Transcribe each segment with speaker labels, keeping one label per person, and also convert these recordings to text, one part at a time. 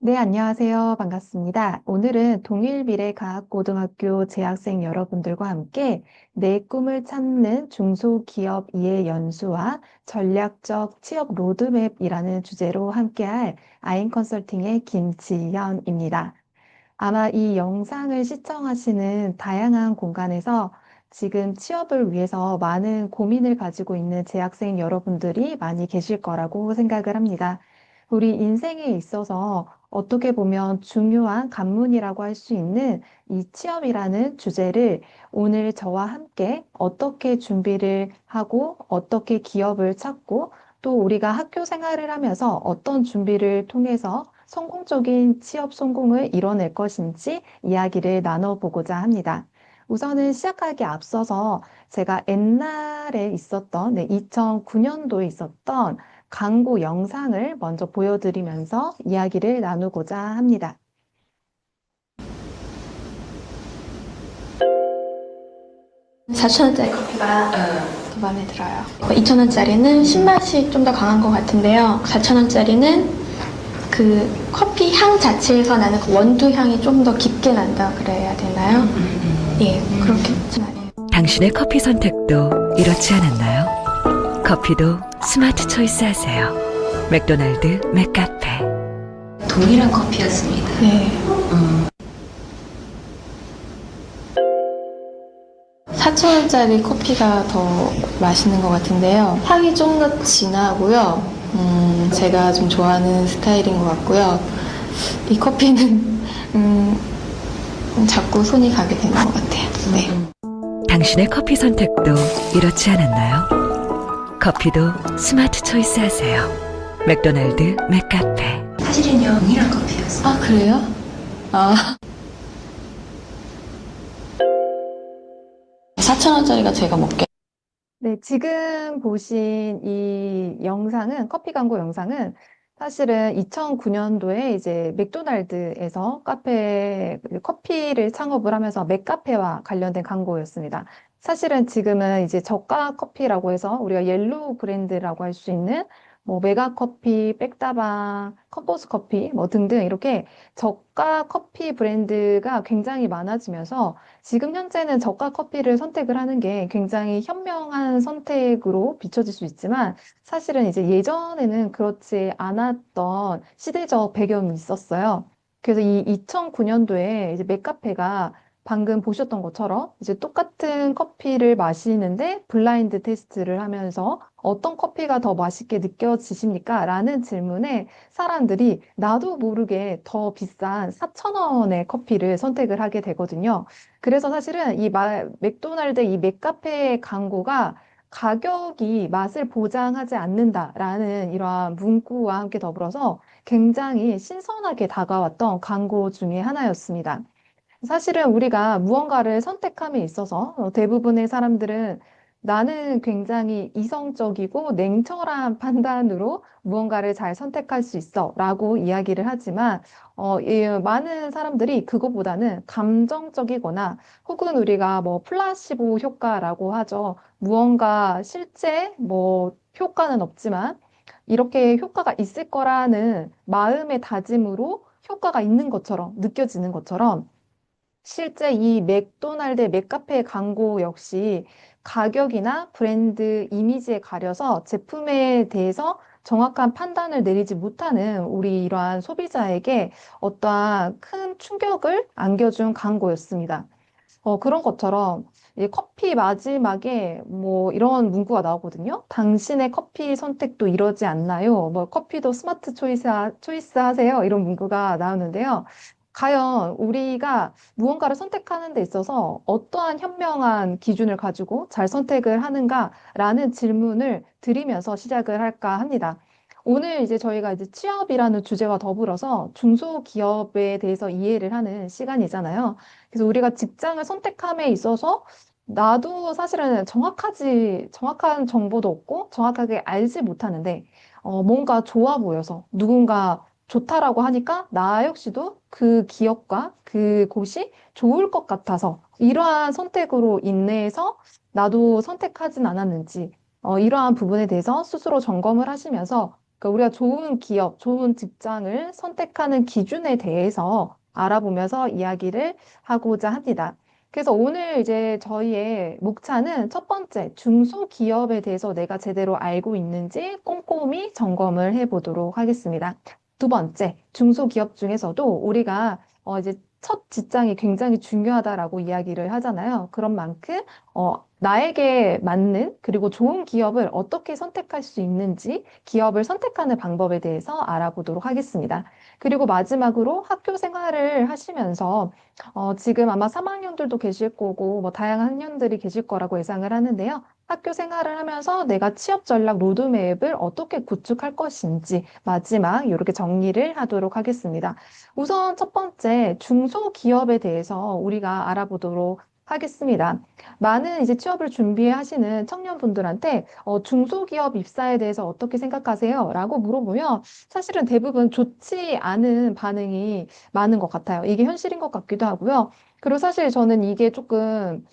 Speaker 1: 네, 안녕하세요. 반갑습니다. 오늘은 동일미래과학고등학교 재학생 여러분들과 함께 내 꿈을 찾는 중소기업 이해 연수와 전략적 취업 로드맵이라는 주제로 함께할 아인 컨설팅의 김지현입니다. 아마 이 영상을 시청하시는 다양한 공간에서 지금 취업을 위해서 많은 고민을 가지고 있는 재학생 여러분들이 많이 계실 거라고 생각을 합니다. 우리 인생에 있어서 어떻게 보면 중요한 관문이라고 할 수 있는 이 취업이라는 주제를 오늘 저와 함께 어떻게 준비를 하고 어떻게 기업을 찾고 또 우리가 학교 생활을 하면서 어떤 준비를 통해서 성공적인 취업 성공을 이뤄낼 것인지 이야기를 나눠보고자 합니다. 우선은 시작하기 앞서서 제가 옛날에 있었던, 2009년도에 있었던 광고 영상을 먼저 보여드리면서 이야기를 나누고자 합니다.
Speaker 2: 4,000원짜리 커피가 더 마음에 들어요. 2,000원짜리는 신맛이 좀 더 강한 것 같은데요. 4,000원짜리는 그 커피 향 자체에서 나는 그 원두 향이 좀 더 깊게 난다 그래야 되나요? 예, 그렇게 나요.
Speaker 3: 당신의 커피 선택도 이렇지 않았나요? 커피도 스마트 초이스 하세요. 맥도날드 맥카페.
Speaker 4: 동일한 커피였습니다.
Speaker 2: 네. 4,000원짜리 커피가 더 맛있는 것 같은데요. 향이 좀 더 진하고요. 제가 좀 좋아하는 스타일인 것 같고요. 이 커피는 자꾸 손이 가게 되는 것 같아요. 네.
Speaker 3: 당신의 커피 선택도 이렇지 않았나요? 커피도 스마트 초이스 하세요. 맥도날드 맥카페.
Speaker 4: 사실은요, 동일한 커피였어요.
Speaker 2: 아, 그래요? 아. 4,000원짜리가 제가 먹게.
Speaker 1: 네, 지금 보신 이 영상은, 커피 광고 영상은 사실은 2009년도에 이제 맥도날드에서 커피를 창업을 하면서 맥카페와 관련된 광고였습니다. 사실은 지금은 이제 저가 커피라고 해서 우리가 옐로우 브랜드라고 할 수 있는 뭐 메가커피, 백다방, 컴포스 커피 뭐 등등 이렇게 저가 커피 브랜드가 굉장히 많아지면서 지금 현재는 저가 커피를 선택을 하는 게 굉장히 현명한 선택으로 비춰질 수 있지만 사실은 이제 예전에는 그렇지 않았던 시대적 배경이 있었어요. 그래서 이 2009년도에 이제 맥카페가 방금 보셨던 것처럼 이제 똑같은 커피를 마시는데 블라인드 테스트를 하면서 어떤 커피가 더 맛있게 느껴지십니까? 라는 질문에 사람들이 나도 모르게 더 비싼 4,000원의 커피를 선택을 하게 되거든요. 그래서 사실은 맥도날드 이 맥카페 광고가 가격이 맛을 보장하지 않는다라는 이러한 문구와 함께 더불어서 굉장히 신선하게 다가왔던 광고 중에 하나였습니다. 사실은 우리가 무언가를 선택함에 있어서 대부분의 사람들은 나는 굉장히 이성적이고 냉철한 판단으로 무언가를 잘 선택할 수 있어 라고 이야기를 하지만 많은 사람들이 그것보다는 감정적이거나 혹은 우리가 뭐 플라시보 효과라고 하죠. 무언가 실제 뭐 효과는 없지만 이렇게 효과가 있을 거라는 마음의 다짐으로 효과가 있는 것처럼 느껴지는 것처럼 실제 이 맥도날드 맥카페 광고 역시 가격이나 브랜드 이미지에 가려서 제품에 대해서 정확한 판단을 내리지 못하는 우리 이러한 소비자에게 어떠한 큰 충격을 안겨준 광고였습니다. 그런 것처럼 이 커피 마지막에 뭐 이런 문구가 나오거든요. 당신의 커피 선택도 이러지 않나요? 뭐 커피도 스마트 초이스 하세요. 이런 문구가 나오는데요. 과연 우리가 무언가를 선택하는 데 있어서 어떠한 현명한 기준을 가지고 잘 선택을 하는가라는 질문을 드리면서 시작을 할까 합니다. 오늘 이제 저희가 이제 취업이라는 주제와 더불어서 중소기업에 대해서 이해를 하는 시간이잖아요. 그래서 우리가 직장을 선택함에 있어서 나도 사실은 정확한 정보도 없고 정확하게 알지 못하는데, 뭔가 좋아 보여서 누군가 좋다라고 하니까 나 역시도 그 기업과 그 곳이 좋을 것 같아서 이러한 선택으로 인해서 나도 선택하진 않았는지, 이러한 부분에 대해서 스스로 점검을 하시면서 그러니까 우리가 좋은 기업, 좋은 직장을 선택하는 기준에 대해서 알아보면서 이야기를 하고자 합니다. 그래서 오늘 이제 저희의 목차는 첫 번째, 중소기업에 대해서 내가 제대로 알고 있는지 꼼꼼히 점검을 해보도록 하겠습니다. 두 번째, 중소기업 중에서도 우리가 이제 첫 직장이 굉장히 중요하다라고 이야기를 하잖아요. 그런 만큼 나에게 맞는 그리고 좋은 기업을 어떻게 선택할 수 있는지 기업을 선택하는 방법에 대해서 알아보도록 하겠습니다. 그리고 마지막으로 학교 생활을 하시면서 지금 아마 3학년들도 계실 거고 뭐 다양한 학년들이 계실 거라고 예상을 하는데요. 학교 생활을 하면서 내가 취업 전략 로드맵을 어떻게 구축할 것인지 마지막 이렇게 정리를 하도록 하겠습니다. 우선 첫 번째 중소기업에 대해서 우리가 알아보도록 하겠습니다. 많은 이제 취업을 준비하시는 청년분들한테 중소기업 입사에 대해서 어떻게 생각하세요? 라고 물어보면 사실은 대부분 좋지 않은 반응이 많은 것 같아요. 이게 현실인 것 같기도 하고요. 그리고 사실 저는 이게 조금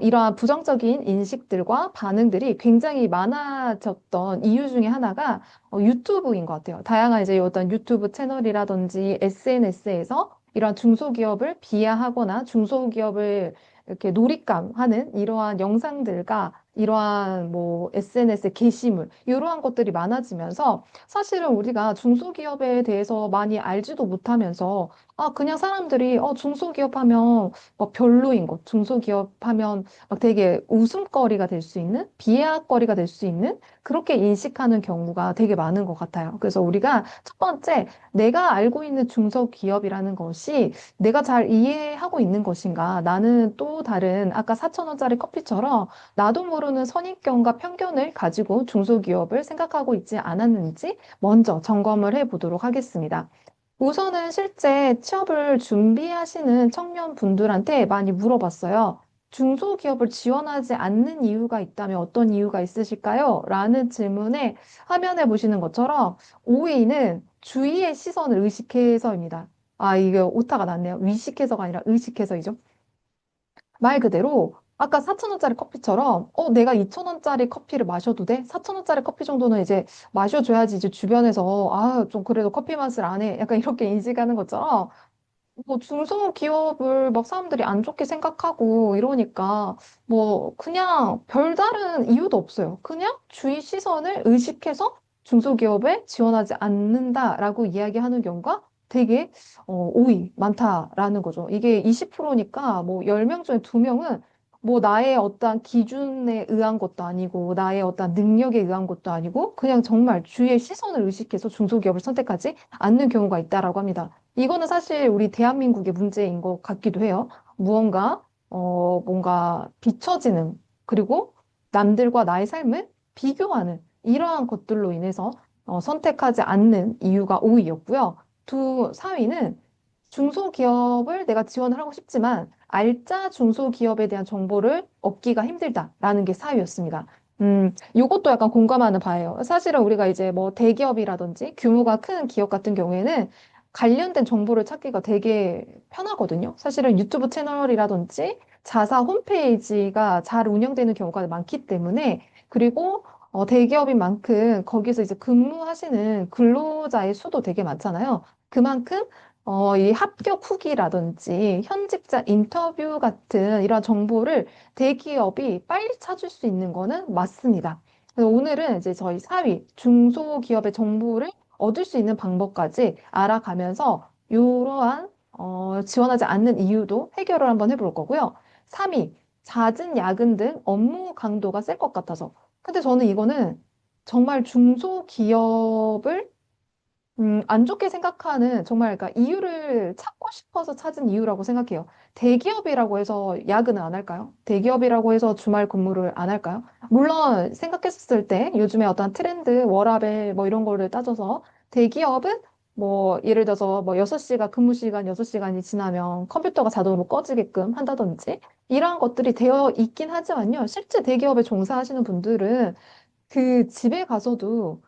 Speaker 1: 이러한 부정적인 인식들과 반응들이 굉장히 많아졌던 이유 중에 하나가 유튜브인 것 같아요. 다양한 이제 어떤 유튜브 채널이라든지 SNS에서 이러한 중소기업을 비하하거나 중소기업을 이렇게 놀잇감하는 이러한 영상들과 이러한 뭐 SNS 게시물 이러한 것들이 많아지면서 사실은 우리가 중소기업에 대해서 많이 알지도 못하면서 그냥 사람들이 중소기업 하면 뭐 별로인 것, 중소기업 하면 막 되게 웃음거리가 될 수 있는 비하거리가 될 수 있는 그렇게 인식하는 경우가 되게 많은 것 같아요. 그래서 우리가 첫 번째 내가 알고 있는 중소기업이라는 것이 내가 잘 이해하고 있는 것인가? 나는 또 다른 아까 4,000원짜리 커피처럼 나도 모르는 선입견과 편견을 가지고 중소기업을 생각하고 있지 않았는지 먼저 점검을 해보도록 하겠습니다. 우선은 실제 취업을 준비하시는 청년분들한테 많이 물어봤어요. 중소기업을 지원하지 않는 이유가 있다면 어떤 이유가 있으실까요? 라는 질문에 화면에 보시는 것처럼 5위는 주위의 시선을 의식해서입니다. 이게 오타가 났네요. 위식해서가 아니라 의식해서이죠. 말 그대로 아까 4,000원짜리 커피처럼 내가 2,000원짜리 커피를 마셔도 돼? 4,000원짜리 커피 정도는 이제 마셔줘야지 이제 주변에서 좀 그래도 커피 맛을 안 해. 약간 이렇게 인식하는 것처럼 뭐 중소기업을 막 사람들이 안 좋게 생각하고 이러니까 뭐 그냥 별다른 이유도 없어요. 그냥 주위 시선을 의식해서 중소기업에 지원하지 않는다라고 이야기하는 경우가 되게 오이 많다라는 거죠. 이게 20%니까 뭐 10명 중에 2명은 뭐 나의 어떤 기준에 의한 것도 아니고 나의 어떤 능력에 의한 것도 아니고 그냥 정말 주위의 시선을 의식해서 중소기업을 선택하지 않는 경우가 있다라고 합니다. 이거는 사실 우리 대한민국의 문제인 것 같기도 해요. 무언가, 뭔가 비춰지는, 그리고 남들과 나의 삶을 비교하는 이러한 것들로 인해서 선택하지 않는 이유가 5위였고요. 4위는 중소기업을 내가 지원을 하고 싶지만 알짜 중소기업에 대한 정보를 얻기가 힘들다라는 게 4위였습니다. 요것도 약간 공감하는 바예요. 사실은 우리가 이제 뭐 대기업이라든지 규모가 큰 기업 같은 경우에는 관련된 정보를 찾기가 되게 편하거든요. 사실은 유튜브 채널이라든지 자사 홈페이지가 잘 운영되는 경우가 많기 때문에 그리고 대기업인 만큼 거기서 이제 근무하시는 근로자의 수도 되게 많잖아요. 그만큼 이 합격 후기라든지 현직자 인터뷰 같은 이런 정보를 대기업이 빨리 찾을 수 있는 거는 맞습니다. 그래서 오늘은 이제 저희 4위 중소기업의 정보를 얻을 수 있는 방법까지 알아가면서 이러한 지원하지 않는 이유도 해결을 한번 해볼 거고요. 3위, 잦은 야근 등 업무 강도가 셀 것 같아서. 근데 저는 이거는 정말 중소기업을 안 좋게 생각하는 정말 그러니까 이유를 찾고 싶어서 찾은 이유라고 생각해요. 대기업이라고 해서 야근을 안 할까요? 대기업이라고 해서 주말 근무를 안 할까요? 물론 생각했을 때 요즘에 어떤 트렌드, 워라밸 뭐 이런 거를 따져서 대기업은 뭐 예를 들어서 뭐 6시가 근무 시간 6시간이 지나면 컴퓨터가 자동으로 꺼지게끔 한다든지 이러한 것들이 되어 있긴 하지만요. 실제 대기업에 종사하시는 분들은 그 집에 가서도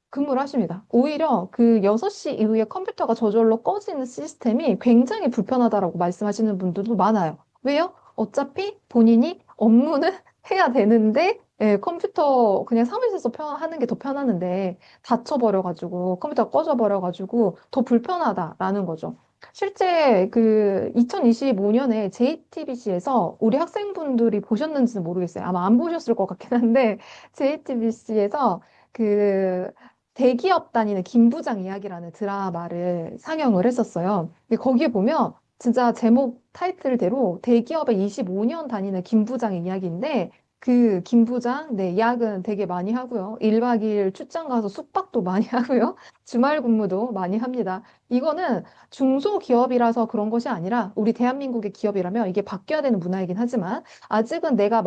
Speaker 1: 근무를 하십니다. 오히려 그 6시 이후에 컴퓨터가 저절로 꺼지는 시스템이 굉장히 불편하다라고 말씀하시는 분들도 많아요. 왜요? 어차피 본인이 업무는 해야 되는데 예, 컴퓨터 그냥 사무실에서 하는 게 더 편하는데 닫혀버려가지고 컴퓨터가 꺼져버려가지고 더 불편하다라는 거죠. 실제 그 2025년에 JTBC에서 우리 학생분들이 보셨는지는 모르겠어요. 아마 안 보셨을 것 같긴 한데 JTBC에서 그 대기업 다니는 김부장 이야기라는 드라마를 상영을 했었어요. 근데 거기에 보면 진짜 제목 타이틀대로 대기업에 25년 다니는 김부장의 이야기인데 그 김 부장, 네, 야근 되게 많이 하고요. 1박 2일 출장 가서 숙박도 많이 하고요. 주말 근무도 많이 합니다. 이거는 중소기업이라서 그런 것이 아니라 우리 대한민국의 기업이라면 이게 바뀌어야 되는 문화이긴 하지만 아직은 내가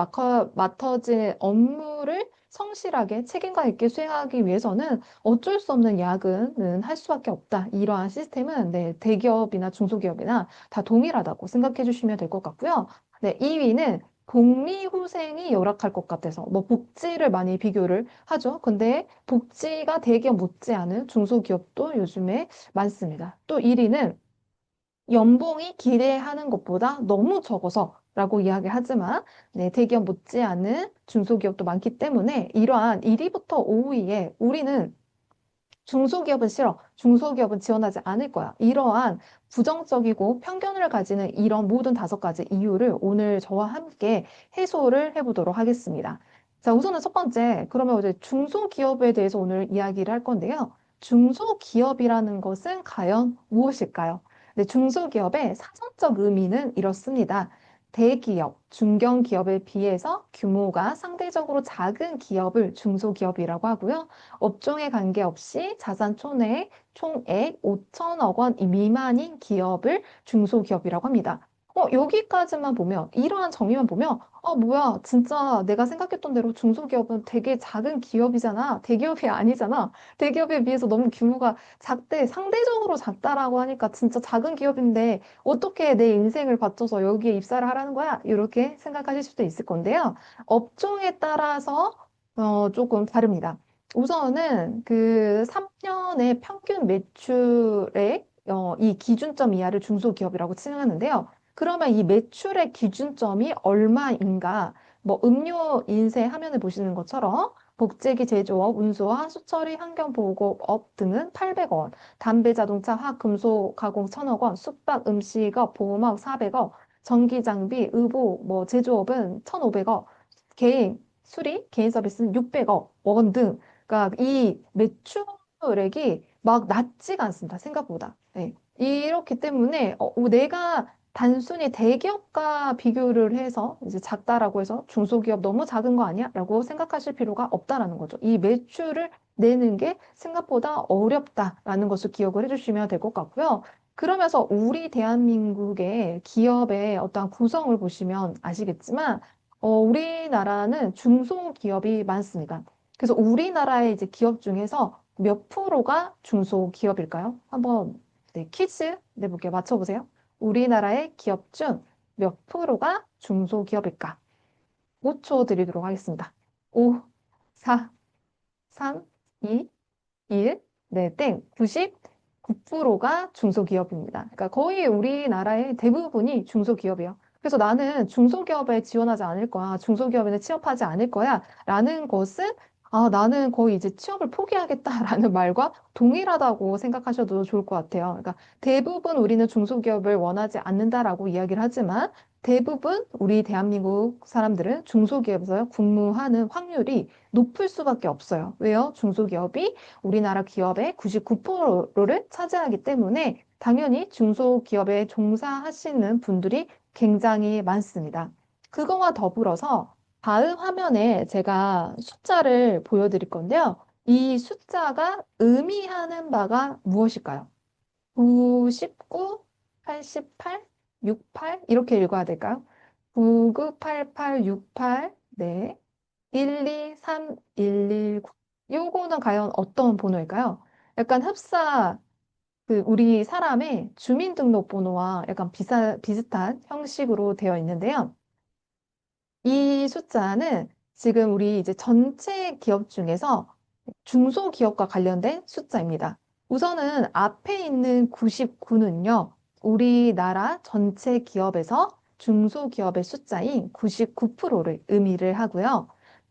Speaker 1: 맡아진 업무를 성실하게 책임감 있게 수행하기 위해서는 어쩔 수 없는 야근은 할 수밖에 없다. 이러한 시스템은 네, 대기업이나 중소기업이나 다 동일하다고 생각해 주시면 될 것 같고요. 네, 2위는 복리후생이 열악할 것 같아서 뭐 복지를 많이 비교를 하죠. 근데 복지가 대기업 못지않은 중소기업도 요즘에 많습니다. 또 1위는 연봉이 기대하는 것보다 너무 적어서라고 이야기하지만 네, 대기업 못지않은 중소기업도 많기 때문에 이러한 1위부터 5위에 우리는 중소기업은 싫어. 중소기업은 지원하지 않을 거야. 이러한 부정적이고 편견을 가지는 이런 모든 5가지 이유를 오늘 저와 함께 해소를 해보도록 하겠습니다. 자, 우선은 첫 번째, 그러면 이제 중소기업에 대해서 오늘 이야기를 할 건데요. 중소기업이라는 것은 과연 무엇일까요? 네, 중소기업의 사전적 의미는 이렇습니다. 대기업, 중견기업에 비해서 규모가 상대적으로 작은 기업을 중소기업이라고 하고요. 업종에 관계없이 자산 총액 5천억 원 미만인 기업을 중소기업이라고 합니다. 여기까지만 보면, 이러한 정의만 보면, 뭐야, 진짜 내가 생각했던 대로 중소기업은 되게 작은 기업이잖아. 대기업이 아니잖아. 대기업에 비해서 너무 규모가 작대, 상대적으로 작다라고 하니까 진짜 작은 기업인데, 어떻게 내 인생을 바쳐서 여기에 입사를 하라는 거야? 이렇게 생각하실 수도 있을 건데요. 업종에 따라서 조금 다릅니다. 우선은 그 3년의 평균 매출의 이 기준점 이하를 중소기업이라고 칭하는데요. 그러면 이 매출의 기준점이 얼마인가? 뭐 음료 인쇄 화면을 보시는 것처럼 복제기 제조업, 운수화, 수처리, 환경보호업 등은 800원, 담배, 자동차, 화학금속 가공 1000억 원, 숙박, 음식업, 보험업 400억, 전기장비, 의보, 뭐 제조업은 1500억, 개인 수리, 개인 서비스는 600억 원 등. 그러니까 이 매출액이 막 낮지가 않습니다. 생각보다. 네. 이렇기 때문에 내가 단순히 대기업과 비교를 해서 이제 작다라고 해서 중소기업 너무 작은 거 아니야? 라고 생각하실 필요가 없다라는 거죠. 이 매출을 내는 게 생각보다 어렵다라는 것을 기억을 해주시면 될 것 같고요. 그러면서 우리 대한민국의 기업의 어떤 구성을 보시면 아시겠지만 우리나라는 중소기업이 많습니다. 그래서 우리나라의 이제 기업 중에서 몇 프로가 중소기업일까요? 한번 네, 퀴즈 내볼게요. 맞춰보세요. 우리나라의 기업 중 몇 프로가 중소기업일까? 5초 드리도록 하겠습니다. 5, 4, 3, 2, 1. 네, 땡. 99%가 중소기업입니다. 그러니까 거의 우리나라의 대부분이 중소기업이에요. 그래서 나는 중소기업에 지원하지 않을 거야. 중소기업에는 취업하지 않을 거야. 라는 것은 나는 거의 이제 취업을 포기하겠다라는 말과 동일하다고 생각하셔도 좋을 것 같아요. 그러니까 대부분 우리는 중소기업을 원하지 않는다라고 이야기를 하지만 대부분 우리 대한민국 사람들은 중소기업에서 근무하는 확률이 높을 수밖에 없어요. 왜요? 중소기업이 우리나라 기업의 99%를 차지하기 때문에 당연히 중소기업에 종사하시는 분들이 굉장히 많습니다. 그거와 더불어서 다음 화면에 제가 숫자를 보여드릴 건데요. 이 숫자가 의미하는 바가 무엇일까요? 99, 88, 68 이렇게 읽어야 될까요? 9988, 68, 네. 123119. 요거는 과연 어떤 번호일까요? 약간 흡사, 우리 사람의 주민등록번호와 약간 비슷한 형식으로 되어 있는데요. 이 숫자는 지금 우리 이제 전체 기업 중에서 중소기업과 관련된 숫자입니다. 우선은 앞에 있는 99는요, 우리나라 전체 기업에서 중소기업의 숫자인 99%를 의미를 하고요.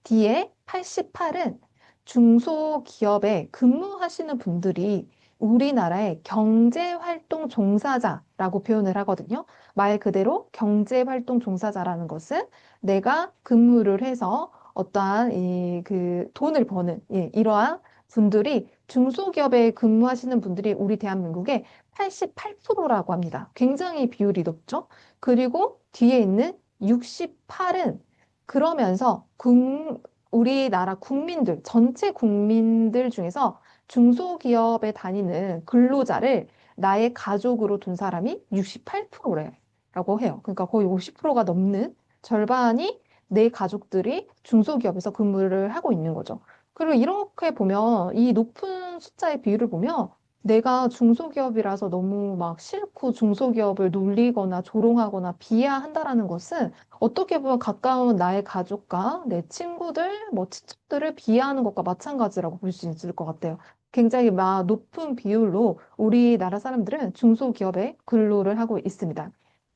Speaker 1: 뒤에 88은 중소기업에 근무하시는 분들이 우리나라의 경제활동 종사자라고 표현을 하거든요. 말 그대로 경제활동 종사자라는 것은 내가 근무를 해서 어떠한 그 돈을 버는 이러한 분들이 중소기업에 근무하시는 분들이 우리 대한민국의 88%라고 합니다. 굉장히 비율이 높죠. 그리고 뒤에 있는 68은 그러면서 우리나라 국민들, 전체 국민들 중에서 중소기업에 다니는 근로자를 나의 가족으로 둔 사람이 68%라고 해요. 그러니까 거의 50%가 넘는 절반이 내 가족들이 중소기업에서 근무를 하고 있는 거죠. 그리고 이렇게 보면 이 높은 숫자의 비율을 보면 내가 중소기업이라서 너무 막 싫고 중소기업을 놀리거나 조롱하거나 비하한다라는 것은 어떻게 보면 가까운 나의 가족과 내 친구들, 뭐 친척들을 비하하는 것과 마찬가지라고 볼 수 있을 것 같아요. 굉장히 막 높은 비율로 우리나라 사람들은 중소기업에 근로를 하고 있습니다.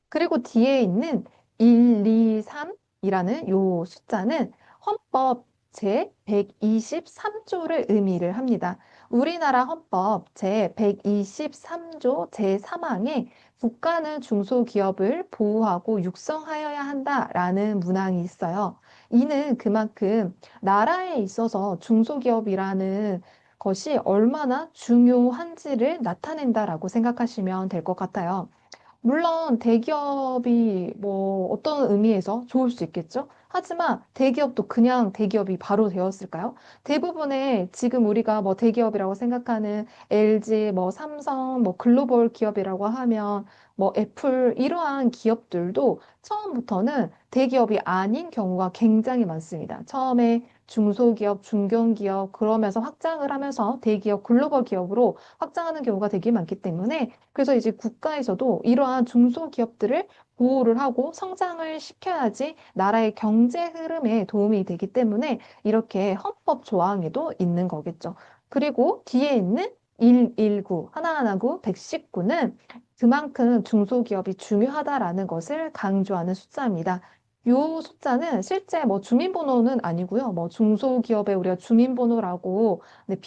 Speaker 1: 그리고 뒤에 있는 1, 2, 3이라는 요 숫자는 헌법 제 123조를 의미를 합니다. 우리나라 헌법 제 123조 제3항에 국가는 중소기업을 보호하고 육성하여야 한다라는 문항이 있어요. 이는 그만큼 나라에 있어서 중소기업이라는 것이 얼마나 중요한지를 나타낸다라고 생각하시면 될 것 같아요. 물론 대기업이 뭐 어떤 의미에서 좋을 수 있겠죠. 하지만 대기업도 그냥 대기업이 바로 되었을까요? 대부분의 지금 우리가 뭐 대기업이라고 생각하는 LG, 뭐 삼성, 뭐 글로벌 기업이라고 하면 뭐 애플 이러한 기업들도 처음부터는 대기업이 아닌 경우가 굉장히 많습니다. 처음에 중소기업, 중견기업 그러면서 확장을 하면서 대기업, 글로벌 기업으로 확장하는 경우가 되게 많기 때문에 그래서 이제 국가에서도 이러한 중소기업들을 보호를 하고 성장을 시켜야지 나라의 경제 흐름에 도움이 되기 때문에 이렇게 헌법 조항에도 있는 거겠죠. 그리고 뒤에 있는 119, 하나하나구 119는 그만큼 중소기업이 중요하다라는 것을 강조하는 숫자입니다. 요 숫자는 실제 뭐 주민번호는 아니고요. 뭐 중소기업에 우리가 주민번호라고 네,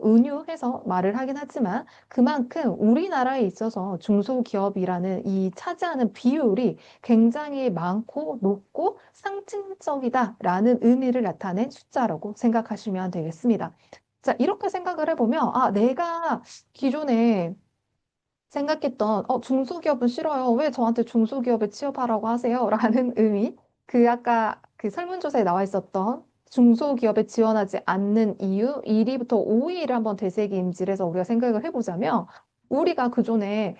Speaker 1: 은유해서 말을 하긴 하지만 그만큼 우리나라에 있어서 중소기업이라는 이 차지하는 비율이 굉장히 많고 높고 상징적이다라는 의미를 나타낸 숫자라고 생각하시면 되겠습니다. 자, 이렇게 생각을 해보면, 아, 내가 기존에 생각했던, 중소기업은 싫어요. 왜 저한테 중소기업에 취업하라고 하세요? 라는 의미. 그 아까 그 설문조사에 나와 있었던 중소기업에 지원하지 않는 이유 1위부터 5위를 한번 되새김질해서 우리가 생각을 해보자면 우리가 그전에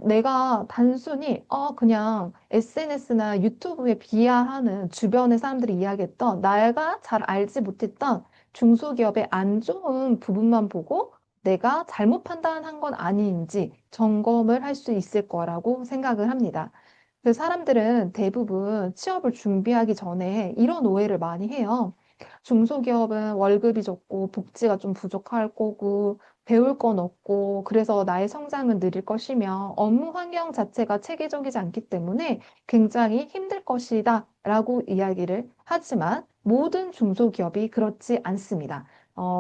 Speaker 1: 내가 단순히 그냥 SNS나 유튜브에 비하하는 주변의 사람들이 이야기했던 내가 잘 알지 못했던 중소기업의 안 좋은 부분만 보고 내가 잘못 판단한 건 아닌지 점검을 할 수 있을 거라고 생각을 합니다. 그 사람들은 대부분 취업을 준비하기 전에 이런 오해를 많이 해요. 중소기업은 월급이 적고 복지가 좀 부족할 거고 배울 건 없고 그래서 나의 성장은 느릴 것이며 업무 환경 자체가 체계적이지 않기 때문에 굉장히 힘들 것이다 라고 이야기를 하지만 모든 중소기업이 그렇지 않습니다.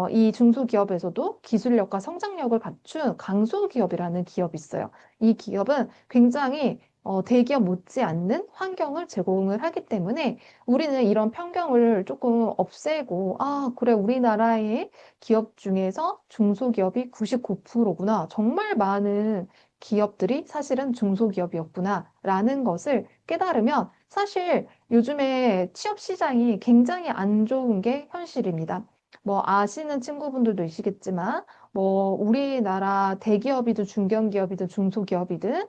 Speaker 1: 이 중소기업에서도 기술력과 성장력을 갖춘 강소기업이라는 기업이 있어요. 이 기업은 굉장히 대기업 못지않는 환경을 제공을 하기 때문에 우리는 이런 편견을 조금 없애고, 아, 그래, 우리나라의 기업 중에서 중소기업이 99%구나. 정말 많은 기업들이 사실은 중소기업이었구나. 라는 것을 깨달으면 사실 요즘에 취업 시장이 굉장히 안 좋은 게 현실입니다. 뭐 아시는 친구분들도 있으시겠지만, 뭐 우리나라 대기업이든 중견기업이든 중소기업이든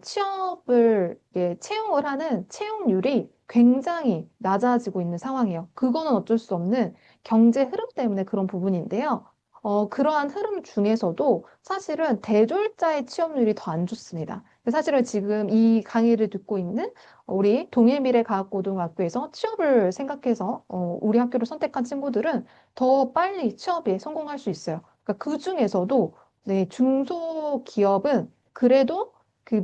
Speaker 1: 취업을 채용을 하는 채용률이 굉장히 낮아지고 있는 상황이에요. 그거는 어쩔 수 없는 경제 흐름 때문에 그런 부분인데요. 그러한 흐름 중에서도 사실은 대졸자의 취업률이 더 안 좋습니다. 사실은 지금 이 강의를 듣고 있는 우리 동일미래과학고등학교에서 취업을 생각해서 우리 학교를 선택한 친구들은 더 빨리 취업에 성공할 수 있어요. 그러니까 그 중에서도 네, 중소기업은 그래도 그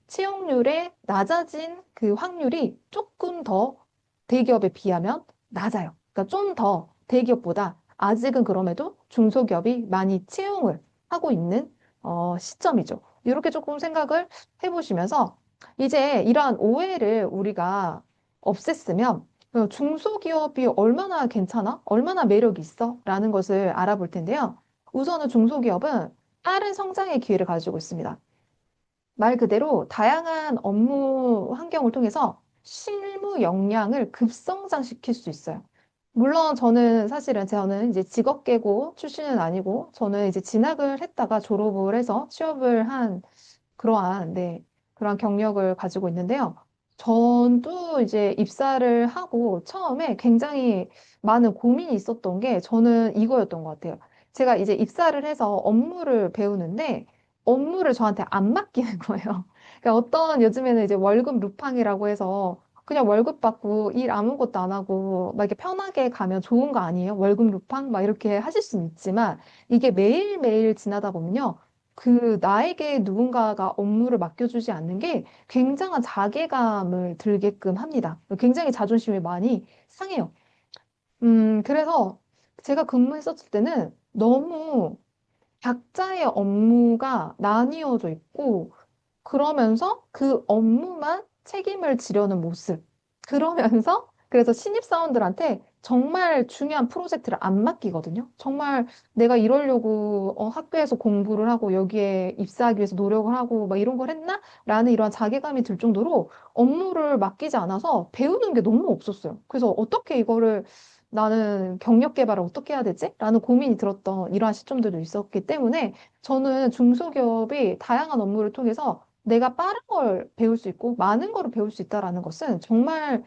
Speaker 1: 채용률의 낮아진 그 확률이 조금 더 대기업에 비하면 낮아요. 그러니까 좀 더 대기업보다 아직은 그럼에도 중소기업이 많이 채용을 하고 있는 시점이죠. 이렇게 조금 생각을 해보시면서 이제 이러한 오해를 우리가 없앴으면 중소기업이 얼마나 괜찮아? 얼마나 매력이 있어? 라는 것을 알아볼 텐데요. 우선은 중소기업은 빠른 성장의 기회를 가지고 있습니다. 말 그대로 다양한 업무 환경을 통해서 실무 역량을 급성장시킬 수 있어요. 물론 저는 이제 직업계고 출신은 아니고 저는 이제 진학을 했다가 졸업을 해서 취업을 한 그러한, 네, 그러한 경력을 가지고 있는데요. 전도 이제 입사를 하고 처음에 굉장히 많은 고민이 있었던 게 저는 이거였던 것 같아요. 제가 이제 입사를 해서 업무를 배우는데 업무를 저한테 안 맡기는 거예요. 그러니까 어떤 요즘에는 이제 월급 루팡이라고 해서 그냥 월급 받고 일 아무것도 안 하고 막 이렇게 편하게 가면 좋은 거 아니에요? 월급 루팡? 막 이렇게 하실 수는 있지만 이게 매일매일 지나다 보면요. 그 나에게 누군가가 업무를 맡겨주지 않는 게 굉장한 자괴감을 들게끔 합니다. 굉장히 자존심이 많이 상해요. 그래서 제가 근무했었을 때는 너무 각자의 업무가 나뉘어져 있고 그러면서 그 업무만 책임을 지려는 모습. 그러면서 그래서 신입사원들한테 정말 중요한 프로젝트를 안 맡기거든요. 정말 내가 이러려고 학교에서 공부를 하고 여기에 입사하기 위해서 노력을 하고 막 이런 걸 했나? 라는 이러한 자괴감이 들 정도로 업무를 맡기지 않아서 배우는 게 너무 없었어요. 그래서 어떻게 이거를 나는 경력 개발을 어떻게 해야 되지? 라는 고민이 들었던 이러한 시점들도 있었기 때문에 저는 중소기업이 다양한 업무를 통해서 내가 빠른 걸 배울 수 있고 많은 걸 배울 수 있다라는 것은 정말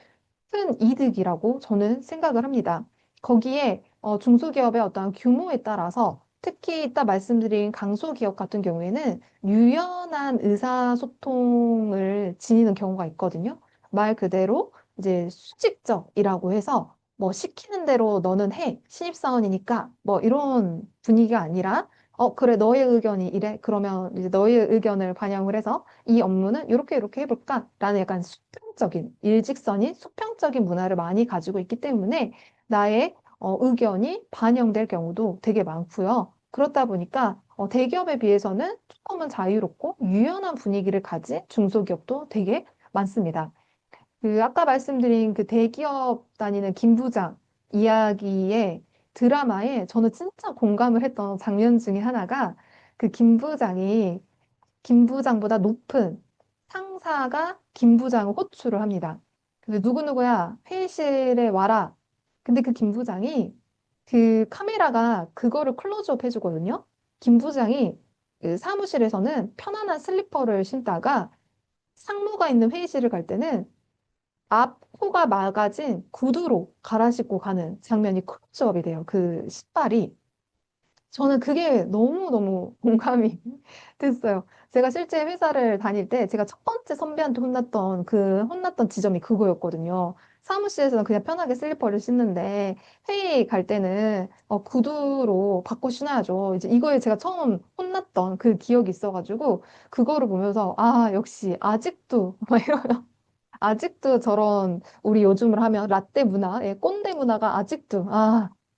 Speaker 1: 큰 이득이라고 저는 생각을 합니다. 거기에 중소기업의 어떤 규모에 따라서 특히 이따 말씀드린 강소기업 같은 경우에는 유연한 의사소통을 지니는 경우가 있거든요. 말 그대로 이제 수직적이라고 해서 뭐 시키는 대로 너는 해. 신입사원이니까 뭐 이런 분위기가 아니라 그래, 너의 의견이 이래. 그러면 이제 너의 의견을 반영을 해서 이 업무는 이렇게 해볼까? 라는 약간 수평적인, 일직선인 수평적인 문화를 많이 가지고 있기 때문에 나의 의견이 반영될 경우도 되게 많고요. 그렇다 보니까 대기업에 비해서는 조금은 자유롭고 유연한 분위기를 가진 중소기업도 되게 많습니다. 그 아까 말씀드린 그 대기업 다니는 김 부장 이야기에 드라마에 저는 진짜 공감을 했던 장면 중에 하나가 그 김 부장보다 높은 상사가 김 부장을 호출을 합니다. 근데 누구누구야 회의실에 와라. 근데 그 김 부장이 그 카메라가 그거를 클로즈업 해주거든요. 김 부장이 그 사무실에서는 편안한 슬리퍼를 신다가 상무가 있는 회의실을 갈 때는 앞 코가 막아진 구두로 갈아 신고 가는 장면이 클로즈업이 돼요. 그 신발이. 저는 그게 너무너무 공감이 됐어요. 제가 실제 회사를 다닐 때 제가 첫 번째 선배한테 혼났던 지점이 그거였거든요. 사무실에서는 그냥 편하게 슬리퍼를 신는데 회의 갈 때는 구두로 바꿔 신어야죠. 이제 이거에 제가 처음 혼났던 그 기억이 있어가지고 그거를 보면서 아, 역시 아직도 막 아직도 저런 우리 요즘을 하면 라떼 문화, 예, 꼰대 문화가 아직도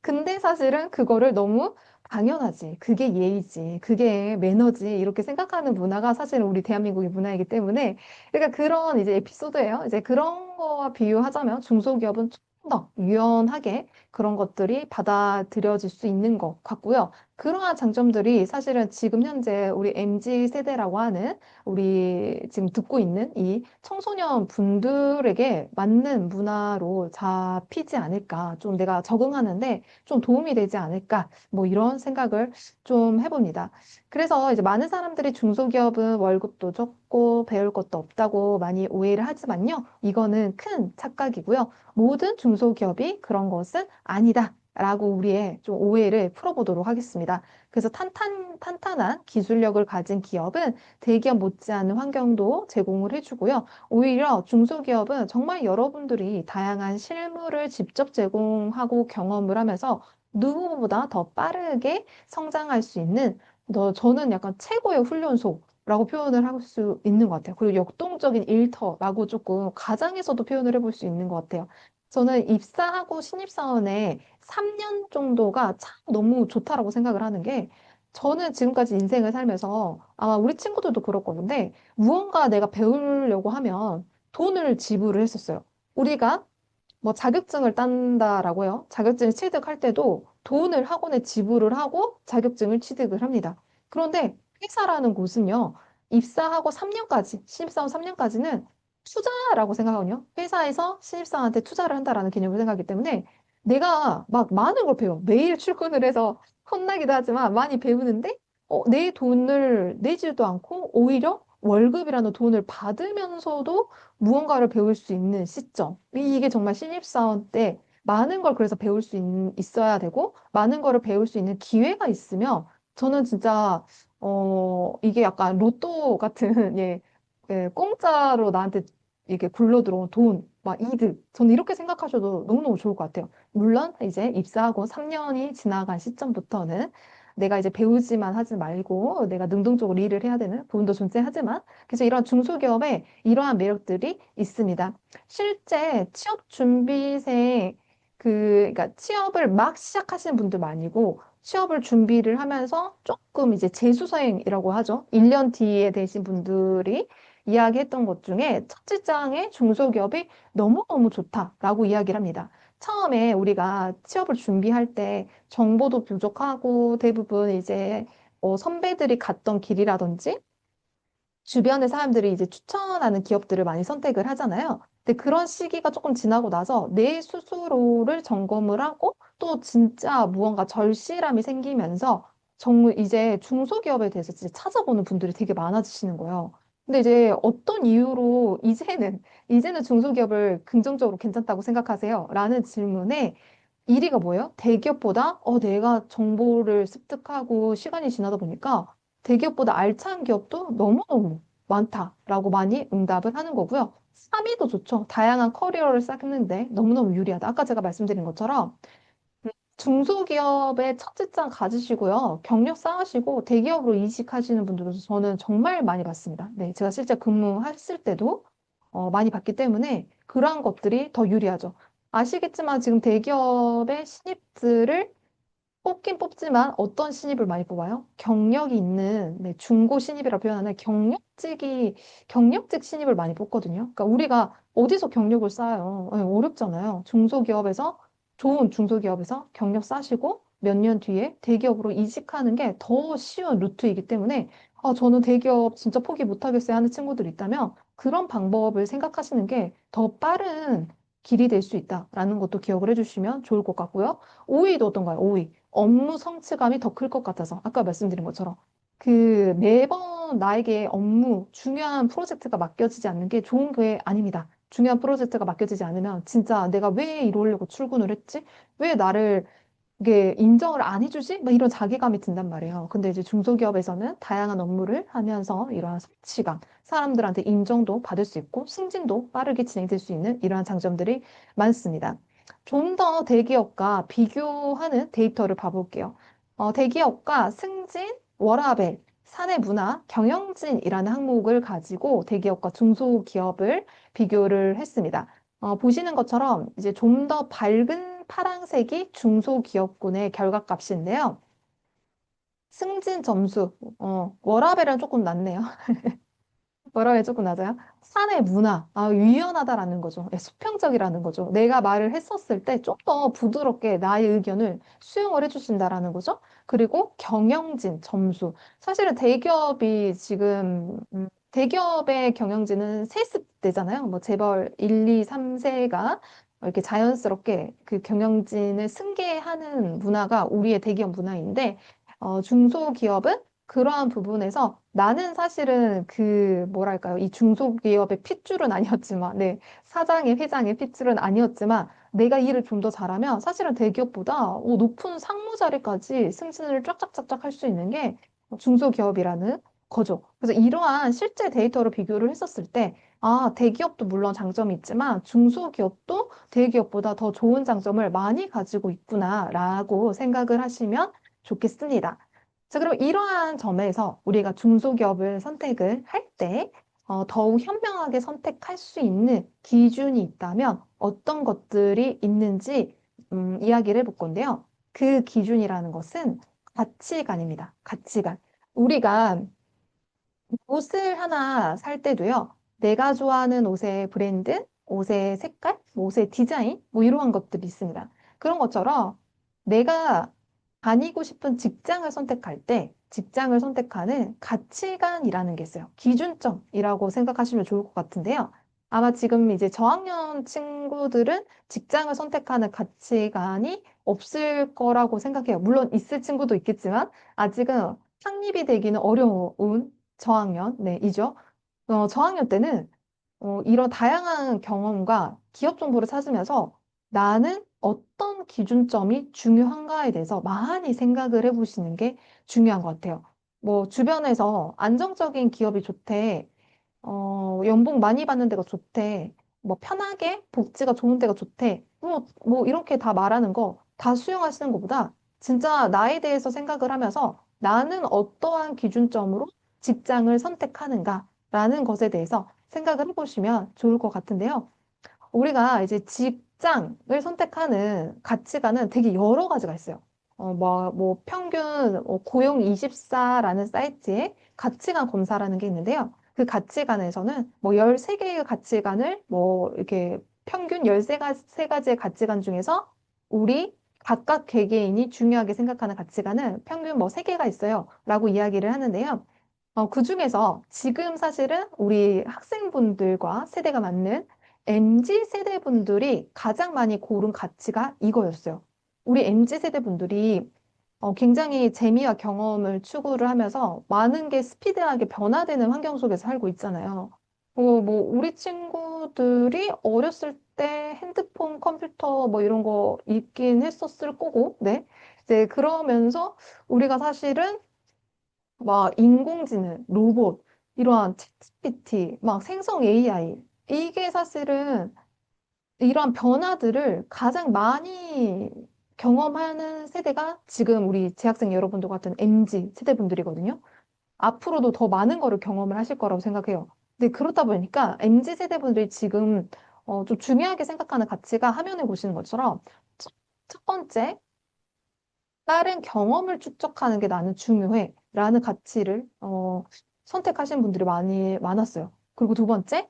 Speaker 1: 근데 사실은 그거를 너무 당연하지. 그게 예의지. 그게 매너지. 이렇게 생각하는 문화가 사실은 우리 대한민국의 문화이기 때문에 그러니까 그런 이제 에피소드예요. 이제 그런 거와 비유하자면 중소기업은 좀 더 유연하게 그런 것들이 받아들여질 수 있는 것 같고요. 그러한 장점들이 사실은 지금 현재 우리 MZ 세대라고 하는 우리 지금 듣고 있는 이 청소년 분들에게 맞는 문화로 잡히지 않을까, 좀 내가 적응하는데 좀 도움이 되지 않을까, 뭐 이런 생각을 좀 해봅니다. 그래서 이제 많은 사람들이 중소기업은 월급도 적고 배울 것도 없다고 많이 오해를 하지만요. 이거는 큰 착각이고요. 모든 중소기업이 그런 것은 아니다. 라고 우리의 좀 오해를 풀어보도록 하겠습니다. 그래서 탄탄한 기술력을 가진 기업은 대기업 못지않은 환경도 제공을 해주고요. 오히려 중소기업은 정말 여러분들이 다양한 실무를 직접 제공하고 경험을 하면서 누구보다 더 빠르게 성장할 수 있는 저는 약간 최고의 훈련소라고 표현을 할 수 있는 것 같아요. 그리고 역동적인 일터라고 조금 가장에서도 표현을 해볼 수 있는 것 같아요. 저는 입사하고 신입사원의 3년 정도가 참 너무 좋다라고 생각을 하는 게 저는 지금까지 인생을 살면서 아마 우리 친구들도 그럴 건데 무언가 내가 배우려고 하면 돈을 지불을 했었어요. 우리가 뭐 자격증을 딴다라고요. 자격증을 취득할 때도 돈을 학원에 지불을 하고 자격증을 취득을 합니다. 그런데 회사라는 곳은요, 입사하고 3년까지, 신입사원 3년까지는 투자라고 생각하거든요. 회사에서 신입사원한테 투자를 한다라는 개념을 생각하기 때문에 내가 막 많은 걸 배워. 매일 출근을 해서 혼나기도 하지만 많이 배우는데, 내 돈을 내지도 않고 오히려 월급이라는 돈을 받으면서도 무언가를 배울 수 있는 시점. 이게 정말 신입사원 때 많은 걸 그래서 배울 수 있어야 되고, 많은 거를 배울 수 있는 기회가 있으면, 저는 진짜, 이게 약간 로또 같은, 예, 예, 공짜로 나한테 이게 굴러 들어온 돈, 막 이득. 저는 이렇게 생각하셔도 너무너무 좋을 것 같아요. 물론 이제 입사하고 3년이 지나간 시점부터는 내가 이제 배우지만 하지 말고 내가 능동적으로 일을 해야 되는 부분도 존재하지만 그래서 이런 중소기업에 이러한 매력들이 있습니다. 실제 취업 준비생 그러니까 취업을 막 시작하시는 분들 아니고 취업을 준비를 하면서 조금 이제 재수생이라고 하죠. 1년 뒤에 되신 분들이 이야기했던 것 중에 첫 직장의 중소기업이 너무너무 좋다라고 이야기를 합니다. 처음에 우리가 취업을 준비할 때 정보도 부족하고 대부분 이제 선배들이 갔던 길이라든지 주변의 사람들이 이제 추천하는 기업들을 많이 선택을 하잖아요. 근데 그런 시기가 조금 지나고 나서 내 스스로를 점검을 하고 또 진짜 무언가 절실함이 생기면서 정말 이제 중소기업에 대해서 진짜 찾아보는 분들이 되게 많아지시는 거예요. 근데 이제 어떤 이유로 이제는 중소기업을 긍정적으로 괜찮다고 생각하세요? 라는 질문에 1위가 뭐예요? 대기업보다 내가 정보를 습득하고 시간이 지나다 보니까 대기업보다 알찬 기업도 너무너무 많다라고 많이 응답을 하는 거고요. 3위도 좋죠. 다양한 커리어를 쌓는데 너무너무 유리하다. 아까 제가 말씀드린 것처럼 중소기업의 첫 직장 가지시고요. 경력 쌓으시고 대기업으로 이직하시는 분들도 저는 정말 많이 봤습니다. 네, 제가 실제 근무했을 때도 많이 봤기 때문에 그러한 것들이 더 유리하죠. 아시겠지만 지금 대기업의 신입들을 뽑긴 뽑지만 어떤 신입을 많이 뽑아요? 경력이 있는 네, 중고 신입이라 표현하는 경력직 신입을 많이 뽑거든요. 그러니까 우리가 어디서 경력을 쌓아요? 네, 어렵잖아요. 좋은 중소기업에서 경력 쌓으시고 몇 년 뒤에 대기업으로 이직하는 게 더 쉬운 루트이기 때문에 저는 대기업 진짜 포기 못하겠어요 하는 친구들이 있다면 그런 방법을 생각하시는 게 더 빠른 길이 될 수 있다라는 것도 기억을 해주시면 좋을 것 같고요. 5위도 어떤가요? 5위. 업무 성취감이 더 클 것 같아서 아까 말씀드린 것처럼 그 매번 나에게 중요한 프로젝트가 맡겨지지 않는 게 좋은 게 아닙니다. 중요한 프로젝트가 맡겨지지 않으면 진짜 내가 왜 이러려고 출근을 했지? 왜 나를 이게 인정을 안 해주지? 막 이런 자괴감이 든단 말이에요. 근데 이제 중소기업에서는 다양한 업무를 하면서 이러한 성취감, 사람들한테 인정도 받을 수 있고 승진도 빠르게 진행될 수 있는 이러한 장점들이 많습니다. 좀 더 대기업과 비교하는 데이터를 봐볼게요. 대기업과 승진, 워라밸, 사내 문화, 경영진이라는 항목을 가지고 대기업과 중소기업을 비교를 했습니다. 보시는 것처럼 이제 좀 더 밝은 파란색이 중소기업군의 결과값인데요. 승진 점수, 워라밸은 조금 낮네요. 뭐라고 조금 낮아요? 사내 문화, 유연하다라는 거죠. 예, 수평적이라는 거죠. 내가 말을 했었을 때 좀 더 부드럽게 나의 의견을 수용을 해주신다라는 거죠. 그리고 경영진 점수. 사실은 대기업의 경영진은 세습되잖아요. 뭐 재벌 1, 2, 3세가 이렇게 자연스럽게 그 경영진을 승계하는 문화가 우리의 대기업 문화인데, 중소기업은 그러한 부분에서 나는 사실은 뭐랄까요. 이 중소기업의 핏줄은 아니었지만, 네, 사장의, 회장의 핏줄은 아니었지만, 내가 일을 좀 더 잘하면 사실은 대기업보다 높은 상무 자리까지 승진을 쫙쫙쫙쫙 할 수 있는 게 중소기업이라는 거죠. 그래서 이러한 실제 데이터를 비교를 했었을 때, 대기업도 물론 장점이 있지만 중소기업도 대기업보다 더 좋은 장점을 많이 가지고 있구나라고 생각을 하시면 좋겠습니다. 자, 그럼 이러한 점에서 우리가 중소기업을 선택을 할 때, 더욱 현명하게 선택할 수 있는 기준이 있다면 어떤 것들이 있는지 이야기를 해볼 건데요. 그 기준이라는 것은 가치관입니다. 가치관. 우리가 옷을 하나 살 때도요, 내가 좋아하는 옷의 브랜드, 옷의 색깔, 뭐 옷의 디자인, 뭐 이러한 것들이 있습니다. 그런 것처럼 내가 다니고 싶은 직장을 선택할 때 직장을 선택하는 가치관이라는 게 있어요. 기준점이라고 생각하시면 좋을 것 같은데요. 아마 지금 이제 저학년 친구들은 직장을 선택하는 가치관이 없을 거라고 생각해요. 물론 있을 친구도 있겠지만 아직은 확립이 되기는 어려운 저학년, 네, 이죠. 저학년 때는 이런 다양한 경험과 기업 정보를 찾으면서 나는 어떤 기준점이 중요한가에 대해서 많이 생각을 해보시는 게 중요한 것 같아요. 뭐, 주변에서 안정적인 기업이 좋대, 연봉 많이 받는 데가 좋대, 뭐, 편하게 복지가 좋은 데가 좋대, 뭐, 이렇게 다 말하는 거 다 수용하시는 것보다 진짜 나에 대해서 생각을 하면서 나는 어떠한 기준점으로 직장을 선택하는가라는 것에 대해서 생각을 해보시면 좋을 것 같은데요. 우리가 이제 직장을 선택하는 가치관은 되게 여러 가지가 있어요. 뭐 평균 고용24라는 사이트에 가치관 검사라는 게 있는데요. 그 가치관에서는 뭐 13개의 가치관을 뭐 이렇게 평균 13가지의 가치관 중에서 우리 각각 개개인이 중요하게 생각하는 가치관은 평균 뭐 3개가 있어요. 라고 이야기를 하는데요. 그중에서 지금 사실은 우리 학생분들과 세대가 맞는 MZ 세대분들이 가장 많이 고른 가치가 이거였어요. 우리 MZ 세대분들이 굉장히 재미와 경험을 추구를 하면서 많은 게 스피드하게 변화되는 환경 속에서 살고 있잖아요. 뭐 우리 친구들이 어렸을 때 핸드폰, 컴퓨터 뭐 이런 거 있긴 했었을 거고, 네. 이제 그러면서 우리가 사실은 막 인공지능, 로봇, 이러한 챗GPT, 막 생성 AI, 이게 사실은 이러한 변화들을 가장 많이 경험하는 세대가 지금 우리 재학생 여러분들 같은 MZ 세대분들이거든요. 앞으로도 더 많은 거를 경험을 하실 거라고 생각해요. 근데 그렇다 보니까 MZ 세대분들이 지금 좀 중요하게 생각하는 가치가 화면에 보시는 것처럼 첫 번째, 다른 경험을 축적하는 게 나는 중요해. 라는 가치를 선택하시는 분들이 많았어요. 그리고 두 번째,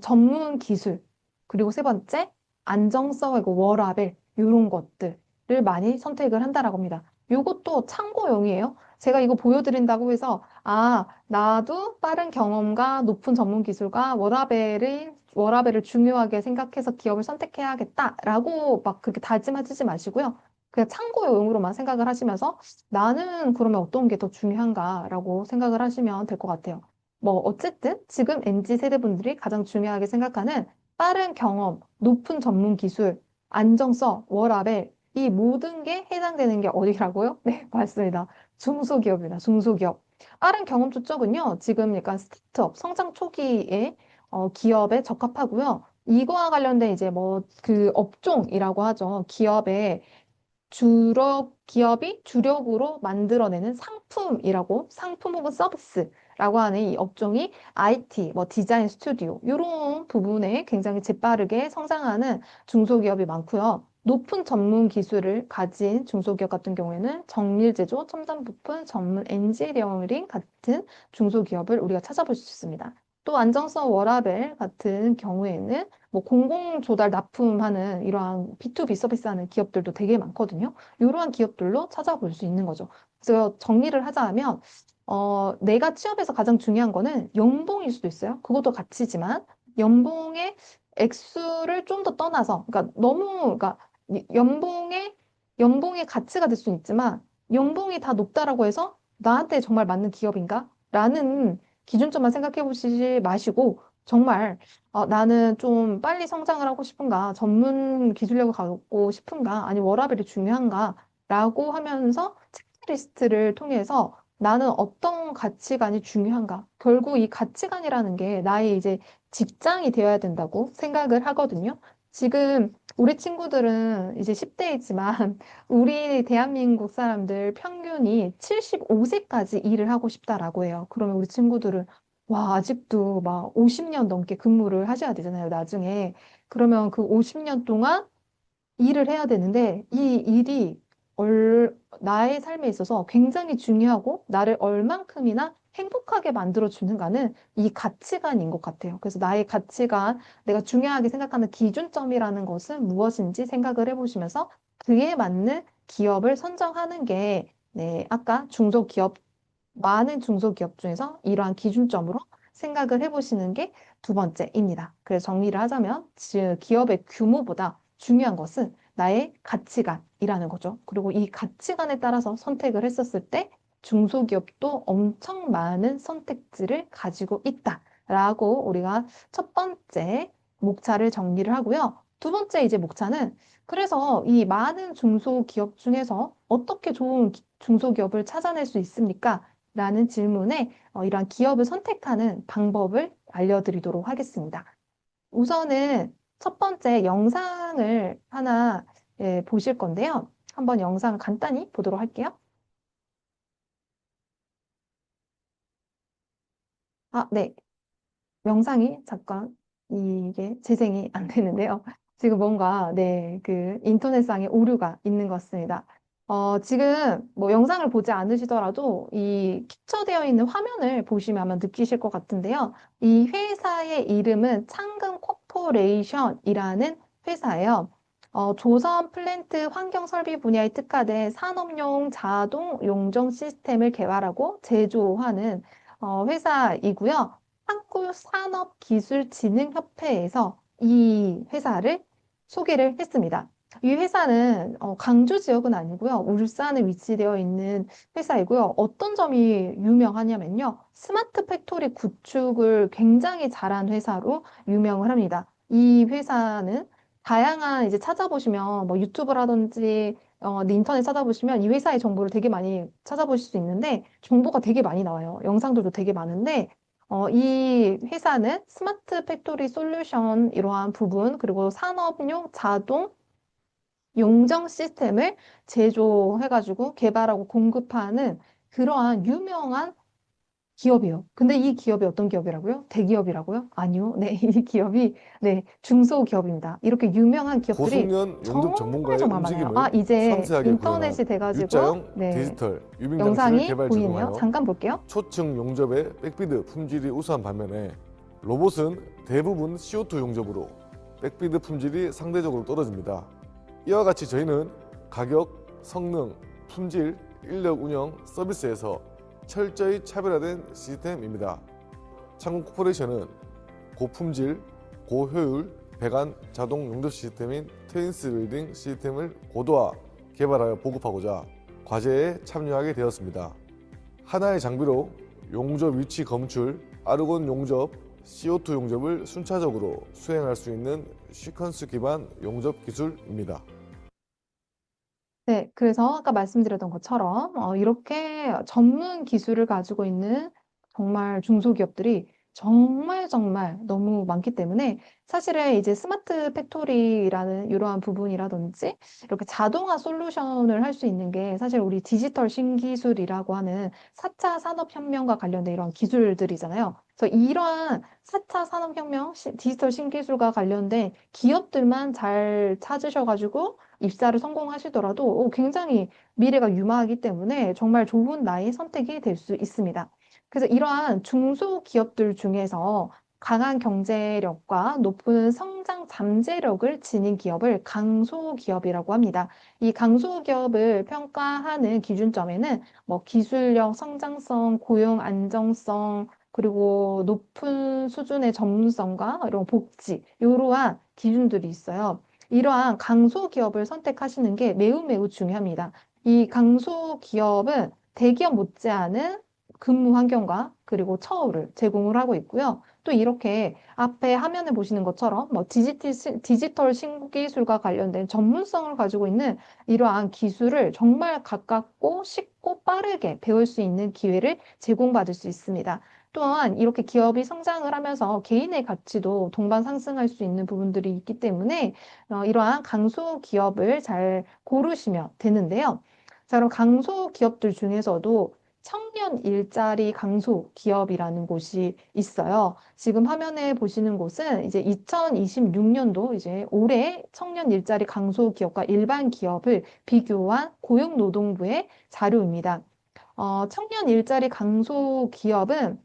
Speaker 1: 전문 기술. 그리고 세 번째, 안정성, 이거 워라밸. 이런 것들을 많이 선택을 한다라고 합니다. 이것도 참고용이에요. 제가 이거 보여드린다고 해서, 아, 나도 빠른 경험과 높은 전문 기술과 워라밸을 중요하게 생각해서 기업을 선택해야겠다라고 막 그렇게 다짐하지 마시고요. 그냥 참고용으로만 생각을 하시면서 나는 그러면 어떤 게 더 중요한가라고 생각을 하시면 될 것 같아요. 뭐 어쨌든 지금 MZ 세대분들이 가장 중요하게 생각하는 빠른 경험, 높은 전문 기술, 안정성, 워라밸 이 모든 게 해당되는 게 어디라고요? 네, 맞습니다. 중소기업입니다. 중소기업. 빠른 경험 축적은요, 지금 약간 스타트업, 성장 초기의 기업에 적합하고요. 이거와 관련된 이제 뭐 그 업종이라고 하죠. 기업이 주력으로 만들어내는 상품이라고, 상품 혹은 서비스라고 하는 이 업종이 IT, 뭐 디자인 스튜디오, 이런 부분에 굉장히 재빠르게 성장하는 중소기업이 많고요. 높은 전문 기술을 가진 중소기업 같은 경우에는 정밀 제조, 첨단 부품, 전문 엔지니어링 같은 중소기업을 우리가 찾아볼 수 있습니다. 또 안정성 워라밸 같은 경우에는 뭐 공공 조달 납품하는 이러한 B2B 서비스하는 기업들도 되게 많거든요. 이러한 기업들로 찾아볼 수 있는 거죠. 그래서 정리를 하자면 내가 취업에서 가장 중요한 거는 연봉일 수도 있어요. 그것도 가치지만 연봉의 액수를 좀 더 떠나서 그러니까 그러니까 연봉의 가치가 될 수는 있지만 연봉이 다 높다라고 해서 나한테 정말 맞는 기업인가? 라는 기준점만 생각해 보시지 마시고 정말 나는 좀 빨리 성장을 하고 싶은가? 전문 기술력을 갖고 싶은가? 아니, 워라밸이 중요한가? 라고 하면서 체크리스트를 통해서 나는 어떤 가치관이 중요한가? 결국 이 가치관이라는 게 나의 이제 직장이 되어야 된다고 생각을 하거든요. 지금 우리 친구들은 이제 10대이지만 우리 대한민국 사람들 평균이 75세까지 일을 하고 싶다라고 해요. 그러면 우리 친구들은 와, 아직도 막 50년 넘게 근무를 하셔야 되잖아요, 나중에. 그러면 그 50년 동안 일을 해야 되는데 이 일이 나의 삶에 있어서 굉장히 중요하고 나를 얼만큼이나 행복하게 만들어 주는가는 이 가치관인 것 같아요. 그래서 나의 가치관, 내가 중요하게 생각하는 기준점이라는 것은 무엇인지 생각을 해보시면서 그에 맞는 기업을 선정하는 게 네, 아까 중소기업, 많은 중소기업 중에서 이러한 기준점으로 생각을 해보시는 게 두 번째입니다. 그래서 정리를 하자면, 즉, 기업의 규모보다 중요한 것은 나의 가치관이라는 거죠. 그리고 이 가치관에 따라서 선택을 했었을 때 중소기업도 엄청 많은 선택지를 가지고 있다라고 우리가 첫 번째 목차를 정리를 하고요. 두 번째 이제 목차는 그래서 이 많은 중소기업 중에서 어떻게 좋은 중소기업을 찾아낼 수 있습니까? 라는 질문에 이러한 기업을 선택하는 방법을 알려드리도록 하겠습니다. 우선은 첫 번째 영상을 하나 보실 건데요. 한번 영상 간단히 보도록 할게요. 아, 네. 영상이 잠깐 이게 재생이 안 되는데요. 지금 뭔가 네, 그 인터넷상에 오류가 있는 것 같습니다. 지금 뭐 영상을 보지 않으시더라도 이 캡처되어 있는 화면을 보시면 아마 느끼실 것 같은데요. 이 회사의 이름은 창금 코퍼레이션이라는 회사예요. 조선 플랜트 환경 설비 분야에 특화된 산업용 자동 용접 시스템을 개발하고 제조하는 회사이고요. 한국산업기술진흥협회에서 이 회사를 소개를 했습니다. 이 회사는 강주 지역은 아니고요. 울산에 위치되어 있는 회사이고요. 어떤 점이 유명하냐면요. 스마트 팩토리 구축을 굉장히 잘한 회사로 유명을 합니다. 이 회사는 다양한 이제 찾아보시면 뭐 유튜브라든지 인터넷 찾아보시면 이 회사의 정보를 되게 많이 찾아보실 수 있는데 정보가 되게 많이 나와요. 영상들도 되게 많은데 이 회사는 스마트 팩토리 솔루션 이러한 부분, 그리고 산업용 자동 용정 시스템을 제조해가지고 개발하고 공급하는 그러한 유명한 기업이에요. 근데 이 기업이 어떤 기업이라고요? 대기업이라고요? 아니요. 네, 이 기업이 네, 중소기업입니다. 이렇게 유명한 기업들이
Speaker 5: 고숙련 용접
Speaker 1: 정말
Speaker 5: 전문가의
Speaker 1: 정말 많아요. 아,
Speaker 5: 움직임을
Speaker 1: 이제
Speaker 5: 섬세하게 구현한
Speaker 1: 인터넷이 돼가지고
Speaker 5: U자형
Speaker 1: 네,
Speaker 5: 디지털 유빙 장치를
Speaker 1: 영상이
Speaker 5: 개발
Speaker 1: 보이네요.
Speaker 5: 적용하여
Speaker 1: 잠깐 볼게요.
Speaker 5: 초층 용접의 백비드 품질이 우수한 반면에 로봇은 대부분 CO2 용접으로 백비드 품질이 상대적으로 떨어집니다. 이와 같이 저희는 가격, 성능, 품질, 인력 운영, 서비스에서 철저히 차별화된 시스템입니다. 창국 코퍼레이션은 고품질, 고효율, 배관 자동 용접 시스템인 트윈스 빌딩 시스템을 고도화 개발하여 보급하고자 과제에 참여하게 되었습니다. 하나의 장비로 용접 위치 검출, 아르곤 용접, CO2 용접을 순차적으로 수행할 수 있는 시퀀스 기반 용접 기술입니다.
Speaker 1: 네, 그래서 아까 말씀드렸던 것처럼 이렇게 전문 기술을 가지고 있는 정말 중소기업들이 정말 정말 너무 많기 때문에 사실은 이제 스마트 팩토리라는 이러한 부분이라든지 이렇게 자동화 솔루션을 할 수 있는 게 사실 우리 디지털 신기술이라고 하는 4차 산업혁명과 관련된 이런 기술들이잖아요. 그래서 이러한 4차 산업혁명, 디지털 신기술과 관련된 기업들만 잘 찾으셔가지고 입사를 성공하시더라도 굉장히 미래가 유망하기 때문에 정말 좋은 나의 선택이 될 수 있습니다. 그래서 이러한 중소기업들 중에서 강한 경제력과 높은 성장 잠재력을 지닌 기업을 강소기업이라고 합니다. 이 강소기업을 평가하는 기준점에는 뭐 기술력, 성장성, 고용 안정성, 그리고 높은 수준의 전문성과 이런 복지, 이러한 기준들이 있어요. 이러한 강소기업을 선택하시는 게 매우 매우 중요합니다. 이 강소기업은 대기업 못지않은 근무 환경과 그리고 처우를 제공을 하고 있고요. 또 이렇게 앞에 화면에 보시는 것처럼 뭐 디지털 신기술과 관련된 전문성을 가지고 있는 이러한 기술을 정말 가깝고 쉽고 빠르게 배울 수 있는 기회를 제공받을 수 있습니다. 또한 이렇게 기업이 성장을 하면서 개인의 가치도 동반 상승할 수 있는 부분들이 있기 때문에 이러한 강소 기업을 잘 고르시면 되는데요. 자, 그럼 강소 기업들 중에서도 청년 일자리 강소 기업이라는 곳이 있어요. 지금 화면에 보시는 곳은 이제 2026년도 이제 올해 청년 일자리 강소 기업과 일반 기업을 비교한 고용노동부의 자료입니다. 청년 일자리 강소 기업은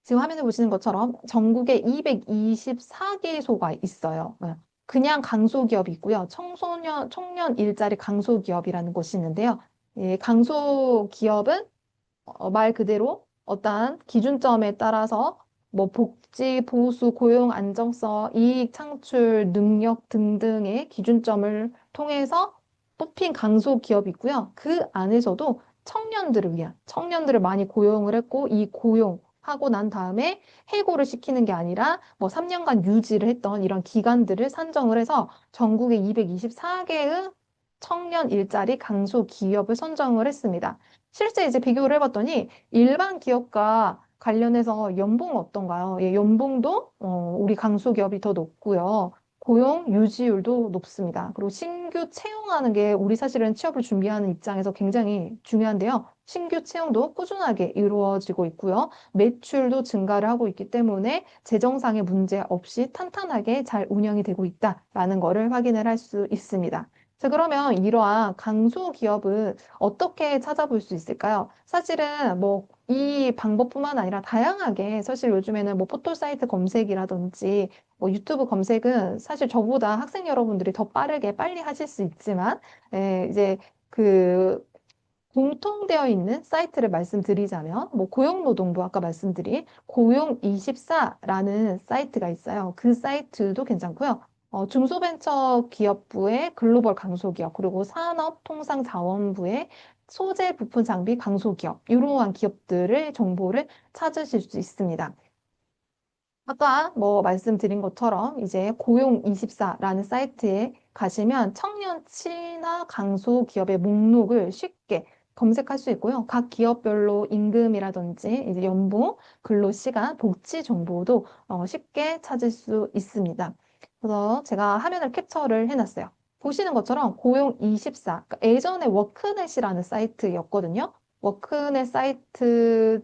Speaker 1: 지금 화면에 보시는 것처럼 전국에 224개소가 있어요. 그냥 강소기업이 있고요. 청년 일자리 강소기업이라는 곳이 있는데요. 예, 강소기업은 말 그대로 어떠한 기준점에 따라서 뭐 복지, 보수, 고용 안정성, 이익 창출, 능력 등등의 기준점을 통해서 뽑힌 강소기업이고요. 그 안에서도 청년들을 위한, 청년들을 많이 고용을 했고, 이 고용하고 난 다음에 해고를 시키는 게 아니라 뭐 3년간 유지를 했던 이런 기관들을 산정을 해서 전국에 224개의 청년 일자리 강소 기업을 선정을 했습니다. 실제 이제 비교를 해봤더니 일반 기업과 관련해서 연봉 어떤가요? 예, 연봉도 우리 강소기업이 더 높고요. 고용 유지율도 높습니다. 그리고 신규 채용하는 게 우리 사실은 취업을 준비하는 입장에서 굉장히 중요한데요. 신규 채용도 꾸준하게 이루어지고 있고요. 매출도 증가를 하고 있기 때문에 재정상의 문제 없이 탄탄하게 잘 운영이 되고 있다라는 것을 확인을 할 수 있습니다. 자, 그러면 이러한 강소기업은 어떻게 찾아볼 수 있을까요? 사실은 뭐 이 방법뿐만 아니라 다양하게 사실 요즘에는 뭐 포털 사이트 검색이라든지 뭐 유튜브 검색은 사실 저보다 학생 여러분들이 더 빠르게 빨리 하실 수 있지만 이제 그 공통되어 있는 사이트를 말씀드리자면, 뭐 고용노동부 아까 말씀드린 고용24라는 사이트가 있어요. 그 사이트도 괜찮고요. 중소벤처기업부의 글로벌 강소기업, 그리고 산업통상자원부의 소재 부품 장비 강소기업, 이러한 기업들의 정보를 찾으실 수 있습니다. 아까 뭐 말씀드린 것처럼 이제 고용24라는 사이트에 가시면 청년 친화 강소 기업의 목록을 쉽게 검색할 수 있고요. 각 기업별로 임금이라든지 이제 연봉, 근로시간, 복지 정보도 쉽게 찾을 수 있습니다. 그래서 제가 화면을 캡처를 해놨어요. 보시는 것처럼 고용24, 그러니까 예전에 워크넷이라는 사이트였거든요. 워크넷 사이트가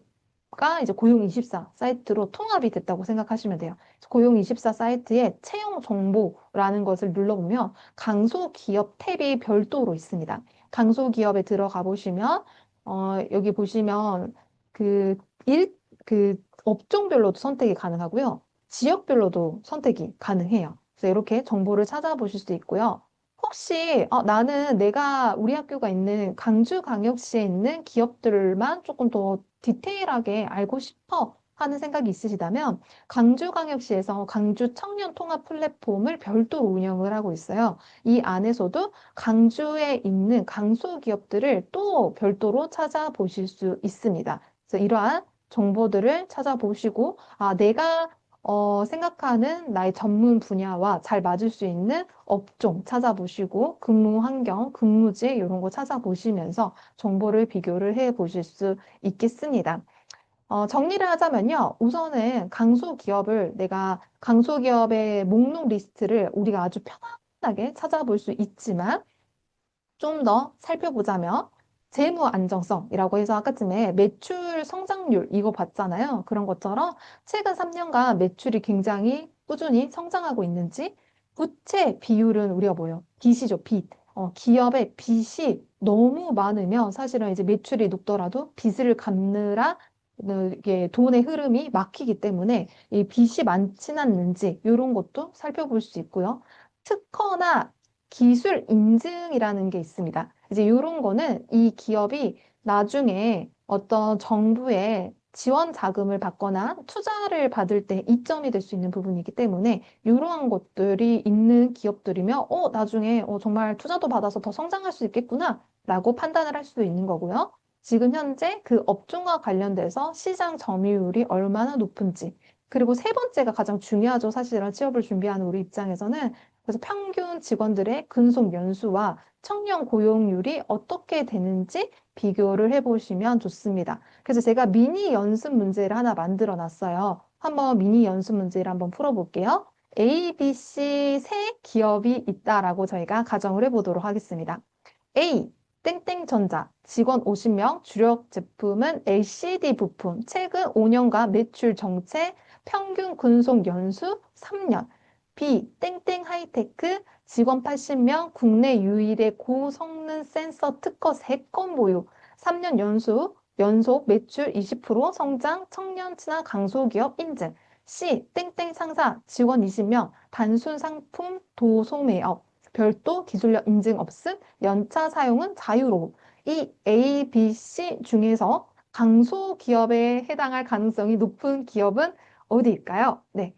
Speaker 1: 이제 고용24 사이트로 통합이 됐다고 생각하시면 돼요. 고용24 사이트에 채용 정보라는 것을 눌러보면 강소기업 탭이 별도로 있습니다. 강소기업에 들어가 보시면 여기 보시면 그 그 업종별로도 선택이 가능하고요. 지역별로도 선택이 가능해요. 그래서 이렇게 정보를 찾아보실 수 있고요. 혹시 나는 내가 우리 학교가 있는 강주광역시에 있는 기업들만 조금 더 디테일하게 알고 싶어 하는 생각이 있으시다면 강주광역시에서 강주 청년 통합 플랫폼을 별도로 운영을 하고 있어요. 이 안에서도 강주에 있는 강소기업들을 또 별도로 찾아보실 수 있습니다. 그래서 이러한 정보들을 찾아보시고 내가 생각하는 나의 전문 분야와 잘 맞을 수 있는 업종 찾아보시고 근무 환경, 근무지 이런 거 찾아보시면서 정보를 비교를 해 보실 수 있겠습니다. 정리를 하자면요. 우선은 내가 강소기업의 목록 리스트를 우리가 아주 편안하게 찾아볼 수 있지만 좀 더 살펴보자면 재무 안정성이라고 해서 아까쯤에 매출 성장률 이거 봤잖아요. 그런 것처럼 최근 3년간 매출이 굉장히 꾸준히 성장하고 있는지 부채 비율은 우리가 뭐예요? 빚이죠, 빚. 기업의 빚이 너무 많으면 사실은 이제 매출이 높더라도 빚을 갚느라 이게 돈의 흐름이 막히기 때문에 이 빚이 많지는 않는지 이런 것도 살펴볼 수 있고요. 특허나 기술 인증이라는 게 있습니다. 이제 이런 거는 이 기업이 나중에 어떤 정부의 지원 자금을 받거나 투자를 받을 때 이점이 될 수 있는 부분이기 때문에 이러한 것들이 있는 기업들이면 나중에 정말 투자도 받아서 더 성장할 수 있겠구나 라고 판단을 할 수 있는 거고요. 지금 현재 그 업종과 관련돼서 시장 점유율이 얼마나 높은지 그리고 세 번째가 가장 중요하죠. 사실은 취업을 준비하는 우리 입장에서는 그래서 평균 직원들의 근속 연수와 청년 고용률이 어떻게 되는지 비교를 해보시면 좋습니다. 그래서 제가 미니 연습 문제를 하나 만들어 놨어요. 한번 미니 연습 문제를 한번 풀어볼게요. A, B, C 세 기업이 있다라고 저희가 가정을 해보도록 하겠습니다. A, 땡땡전자 직원 50명, 주력 제품은 LCD 부품, 최근 5년간 매출 정체, 평균 근속 연수 3년. B, 땡땡하이테크 직원 80명, 국내 유일의 고성능 센서 특허 3건 보유, 3년 연속 매출 20% 성장, 청년 친화 강소기업 인증. C, 땡땡 상사 직원 20명, 단순 상품 도소매업, 별도 기술력 인증 없음, 연차 사용은 자유로움. 이 A, B, C 중에서 강소기업에 해당할 가능성이 높은 기업은 어디일까요? 네.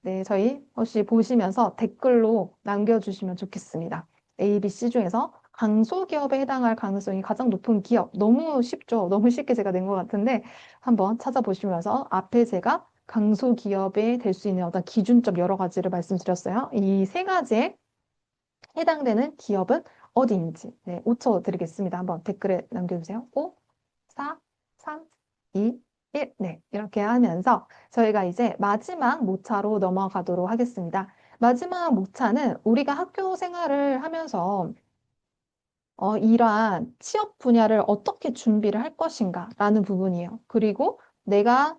Speaker 1: 네, 저희 혹시 보시면서 댓글로 남겨주시면 좋겠습니다. A, B, C 중에서 강소기업에 해당할 가능성이 가장 높은 기업. 너무 쉽죠? 너무 쉽게 제가 낸 것 같은데 한번 찾아보시면서 앞에 제가 강소기업에 될 수 있는 어떤 기준점 여러 가지를 말씀드렸어요. 이 세 가지에 해당되는 기업은 어디인지. 네, 5초 드리겠습니다. 한번 댓글에 남겨주세요. 5, 4, 3, 2, 1. 네, 이렇게 하면서 저희가 이제 마지막 모차로 넘어가도록 하겠습니다. 마지막 모차는 우리가 학교 생활을 하면서 이러한 취업 분야를 어떻게 준비를 할 것인가 라는 부분이에요. 그리고 내가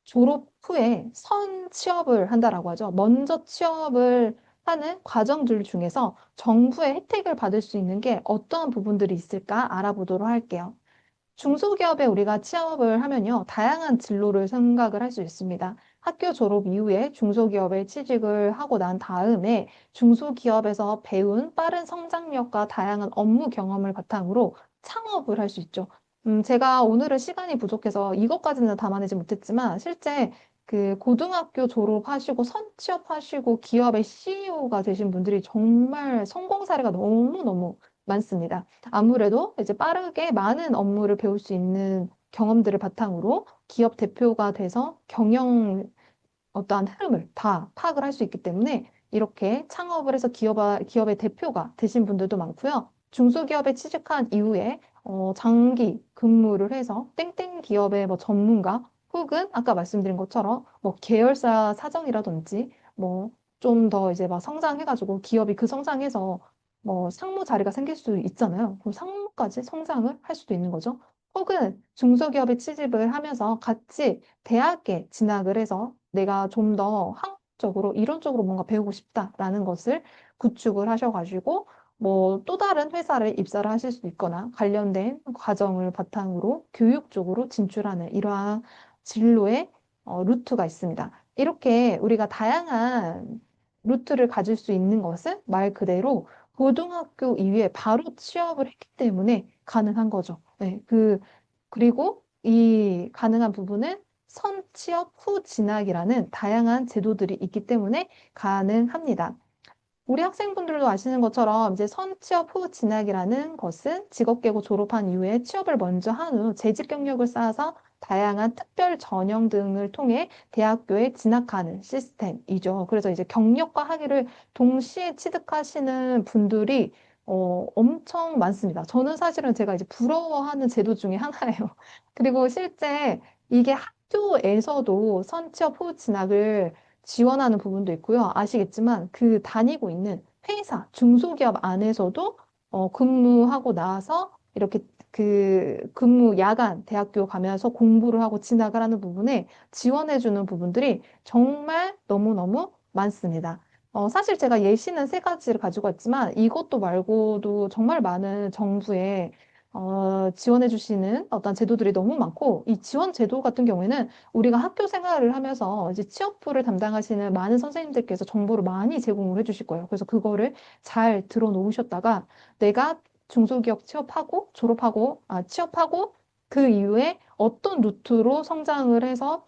Speaker 1: 졸업 후에 선 취업을 한다라고 하죠. 먼저 취업을 하는 과정들 중에서 정부의 혜택을 받을 수 있는 게 어떠한 부분들이 있을까 알아보도록 할게요. 중소기업에 우리가 취업을 하면요, 다양한 진로를 생각을 할 수 있습니다. 학교 졸업 이후에 중소기업에 취직을 하고 난 다음에 중소기업에서 배운 빠른 성장력과 다양한 업무 경험을 바탕으로 창업을 할 수 있죠. 제가 오늘은 시간이 부족해서 이것까지는 담아내지 못했지만 실제 그 고등학교 졸업하시고 선 취업하시고 기업의 CEO가 되신 분들이 정말 성공 사례가 너무너무 많습니다. 아무래도 이제 빠르게 많은 업무를 배울 수 있는 경험들을 바탕으로 기업 대표가 돼서 경영 어떠한 흐름을 다 파악을 할 수 있기 때문에 이렇게 창업을 해서 기업의 대표가 되신 분들도 많고요. 중소기업에 취직한 이후에 장기 근무를 해서 땡땡 기업의 뭐 전문가 혹은 아까 말씀드린 것처럼 뭐 계열사 사정이라든지 뭐 좀 더 이제 막 성장해가지고 기업이 그 성장해서 뭐 상무 자리가 생길 수 있잖아요. 그럼 상무까지 성장을 할 수도 있는 거죠. 혹은 중소기업에 취직을 하면서 같이 대학에 진학을 해서 내가 좀 더 학적으로 이론적으로 뭔가 배우고 싶다라는 것을 구축을 하셔가지고 뭐 또 다른 회사를 입사를 하실 수 있거나 관련된 과정을 바탕으로 교육 쪽으로 진출하는 이러한 진로의 루트가 있습니다. 이렇게 우리가 다양한 루트를 가질 수 있는 것은 말 그대로 고등학교 이후에 바로 취업을 했기 때문에 가능한 거죠. 네, 그리고 이 가능한 부분은 선취업 후 진학이라는 다양한 제도들이 있기 때문에 가능합니다. 우리 학생분들도 아시는 것처럼 이제 선취업 후 진학이라는 것은 직업계고 졸업한 이후에 취업을 먼저 한 후 재직 경력을 쌓아서 다양한 특별 전형 등을 통해 대학교에 진학하는 시스템이죠. 그래서 이제 경력과 학위를 동시에 취득하시는 분들이 엄청 많습니다. 저는 사실은 제가 이제 부러워하는 제도 중에 하나예요. 그리고 실제 이게 학교에서도 선취업 후 진학을 지원하는 부분도 있고요. 아시겠지만 그 다니고 있는 회사, 중소기업 안에서도 근무하고 나서 이렇게 그 근무 야간 대학교 가면서 공부를 하고 진학을 하는 부분에 지원해주는 부분들이 정말 너무너무 많습니다. 사실 제가 예시는 세 가지를 가지고 왔지만 이것도 말고도 정말 많은 정부의 지원해 주시는 어떤 제도들이 너무 많고 이 지원 제도 같은 경우에는 우리가 학교 생활을 하면서 이제 취업부를 담당하시는 많은 선생님들께서 정보를 많이 제공을 해주실 거예요. 그래서 그거를 잘 들어놓으셨다가 내가 중소기업 취업하고 취업하고 그 이후에 어떤 루트로 성장을 해서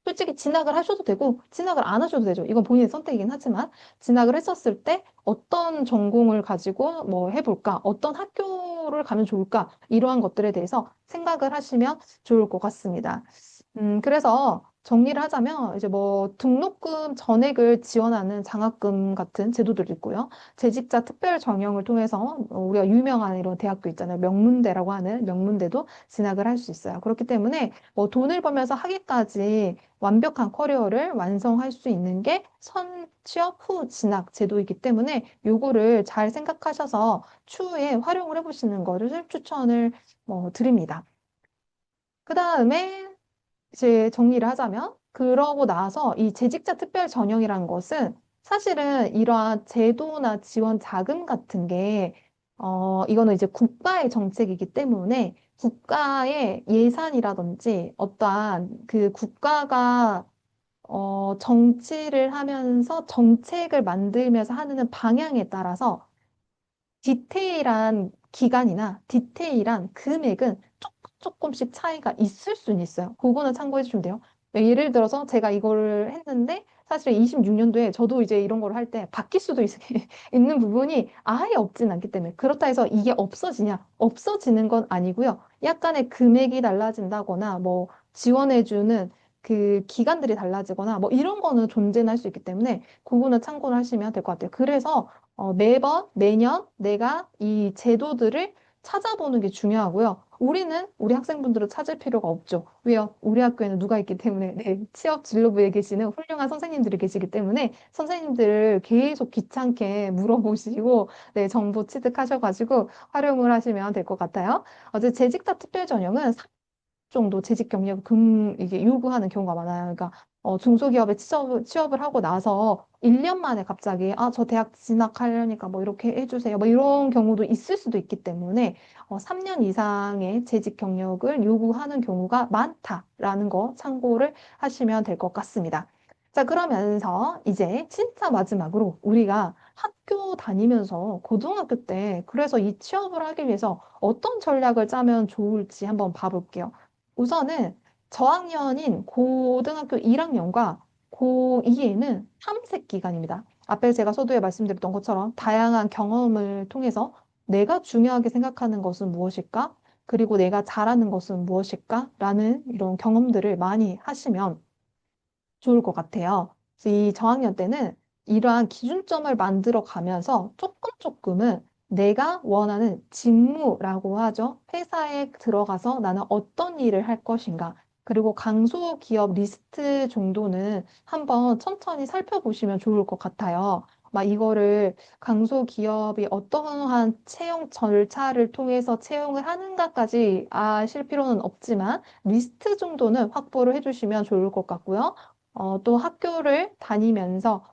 Speaker 1: 솔직히 진학을 하셔도 되고 진학을 안 하셔도 되죠. 이건 본인의 선택이긴 하지만 진학을 했었을 때 어떤 전공을 가지고 뭐 해볼까? 어떤 학교를 가면 좋을까? 이러한 것들에 대해서 생각을 하시면 좋을 것 같습니다. 그래서 정리를 하자면 이제 뭐 등록금 전액을 지원하는 장학금 같은 제도들도 있고요. 재직자 특별 전형을 통해서 우리가 유명한 이런 대학교 있잖아요. 명문대라고 하는 명문대도 진학을 할 수 있어요. 그렇기 때문에 뭐 돈을 벌면서 학위까지 완벽한 커리어를 완성할 수 있는 게 취업 후 진학 제도이기 때문에 요거를 잘 생각하셔서 추후에 활용을 해보시는 거를 추천을 드립니다. 그 다음에 이제 정리를 하자면, 그러고 나서 이 재직자 특별 전형이라는 것은 사실은 이러한 제도나 지원 자금 같은 게, 이거는 이제 국가의 정책이기 때문에 국가의 예산이라든지 어떠한 그 국가가 정치를 하면서 정책을 만들면서 하는 방향에 따라서 디테일한 기간이나 디테일한 금액은 조금씩 차이가 있을 수는 있어요. 그거는 참고해 주시면 돼요. 예를 들어서 제가 이거를 했는데 사실 26년도에 저도 이제 이런 걸 할 때 바뀔 수도 있는 부분이 아예 없진 않기 때문에 그렇다 해서 이게 없어지냐? 없어지는 건 아니고요. 약간의 금액이 달라진다거나 뭐 지원해주는 그 기간들이 달라지거나 뭐 이런 거는 존재는 할 수 있기 때문에 그거는 참고를 하시면 될 것 같아요. 그래서 매번, 매년 내가 이 제도들을 찾아보는 게 중요하고요. 우리 학생분들은 찾을 필요가 없죠. 왜요? 우리 학교에는 누가 있기 때문에, 네, 취업 진로부에 계시는 훌륭한 선생님들이 계시기 때문에 선생님들을 계속 귀찮게 물어보시고, 네, 정보 취득하셔가지고 활용을 하시면 될 것 같아요. 어제 재직자 특별 전형은 정도 재직 경력을 이게 요구하는 경우가 많아요. 그러니까 중소기업에 취업을 하고 나서 1년 만에 갑자기 저 대학 진학하려니까 뭐 이렇게 해주세요. 뭐 이런 경우도 있을 수도 있기 때문에 3년 이상의 재직 경력을 요구하는 경우가 많다라는 거 참고를 하시면 될 것 같습니다. 자, 그러면서 이제 진짜 마지막으로 우리가 학교 다니면서 고등학교 때 그래서 이 취업을 하기 위해서 어떤 전략을 짜면 좋을지 한번 봐볼게요. 우선은 저학년인 고등학교 1학년과 고2에는 탐색 기간입니다. 앞에 제가 서두에 말씀드렸던 것처럼 다양한 경험을 통해서 내가 중요하게 생각하는 것은 무엇일까? 그리고 내가 잘하는 것은 무엇일까? 라는 이런 경험들을 많이 하시면 좋을 것 같아요. 그래서 이 저학년 때는 이러한 기준점을 만들어 가면서 조금은 내가 원하는 직무라고 하죠. 회사에 들어가서 나는 어떤 일을 할 것인가. 그리고 강소기업 리스트 정도는 한번 천천히 살펴보시면 좋을 것 같아요. 막 이거를 강소기업이 어떠한 채용 절차를 통해서 채용을 하는가까지 아실 필요는 없지만 리스트 정도는 확보를 해주시면 좋을 것 같고요. 또 학교를 다니면서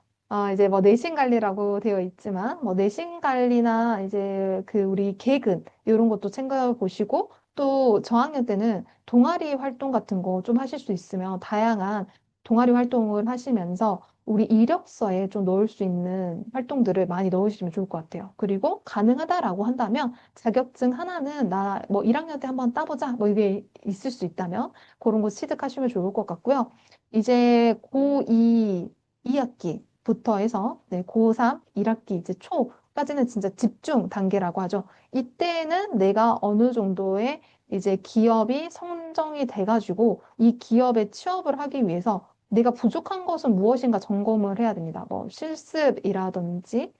Speaker 1: 이제 뭐 내신 관리라고 되어 있지만 뭐 내신 관리나 이제 그 우리 계근 이런 것도 챙겨 보시고 또 저학년 때는 동아리 활동 같은 거 좀 하실 수 있으면 다양한 동아리 활동을 하시면서 우리 이력서에 좀 넣을 수 있는 활동들을 많이 넣으시면 좋을 것 같아요. 그리고 가능하다라고 한다면 자격증 하나는 나 뭐 1학년 때 한번 따보자 뭐 이게 있을 수 있다면 그런 거 취득하시면 좋을 것 같고요. 이제 고2 2학기부터 해서 네, 고3 1학기 이제 초까지는 진짜 집중 단계라고 하죠. 이때는 내가 어느 정도의 이제 기업이 선정이 돼가지고 이 기업에 취업을 하기 위해서 내가 부족한 것은 무엇인가 점검을 해야 됩니다. 뭐 실습이라든지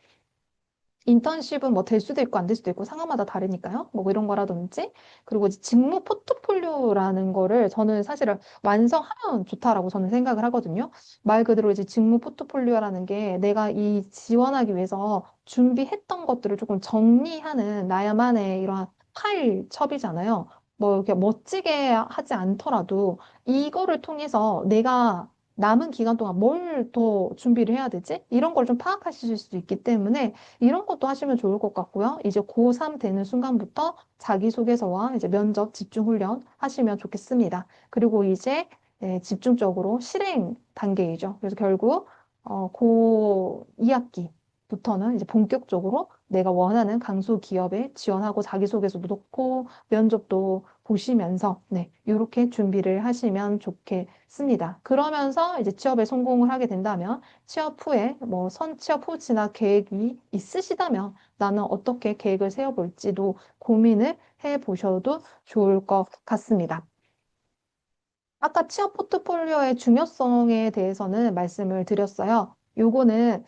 Speaker 1: 인턴십은 뭐 될 수도 있고 안 될 수도 있고 상황마다 다르니까요. 뭐 이런 거라든지 그리고 이제 직무 포트폴리오라는 거를 저는 사실은 완성하면 좋다라고 저는 생각을 하거든요. 말 그대로 이제 직무 포트폴리오라는 게 내가 이 지원하기 위해서 준비했던 것들을 조금 정리하는 나만의 이러한 파일첩이잖아요. 뭐 이렇게 멋지게 하지 않더라도 이거를 통해서 내가 남은 기간 동안 뭘 더 준비를 해야 되지? 이런 걸 좀 파악하실 수 있기 때문에 이런 것도 하시면 좋을 것 같고요. 이제 고3 되는 순간부터 자기소개서와 이제 면접 집중 훈련 하시면 좋겠습니다. 그리고 이제 집중적으로 실행 단계이죠. 그래서 결국 고 2학기부터는 이제 본격적으로 내가 원하는 강소 기업에 지원하고 자기소개서도 넣고 면접도 보시면서 네, 이렇게 준비를 하시면 좋겠습니다. 그러면서 이제 취업에 성공을 하게 된다면 취업 후에 뭐 취업 후 진학 계획이 있으시다면 나는 어떻게 계획을 세워볼지도 고민을 해보셔도 좋을 것 같습니다. 아까 취업 포트폴리오의 중요성에 대해서는 말씀을 드렸어요. 요거는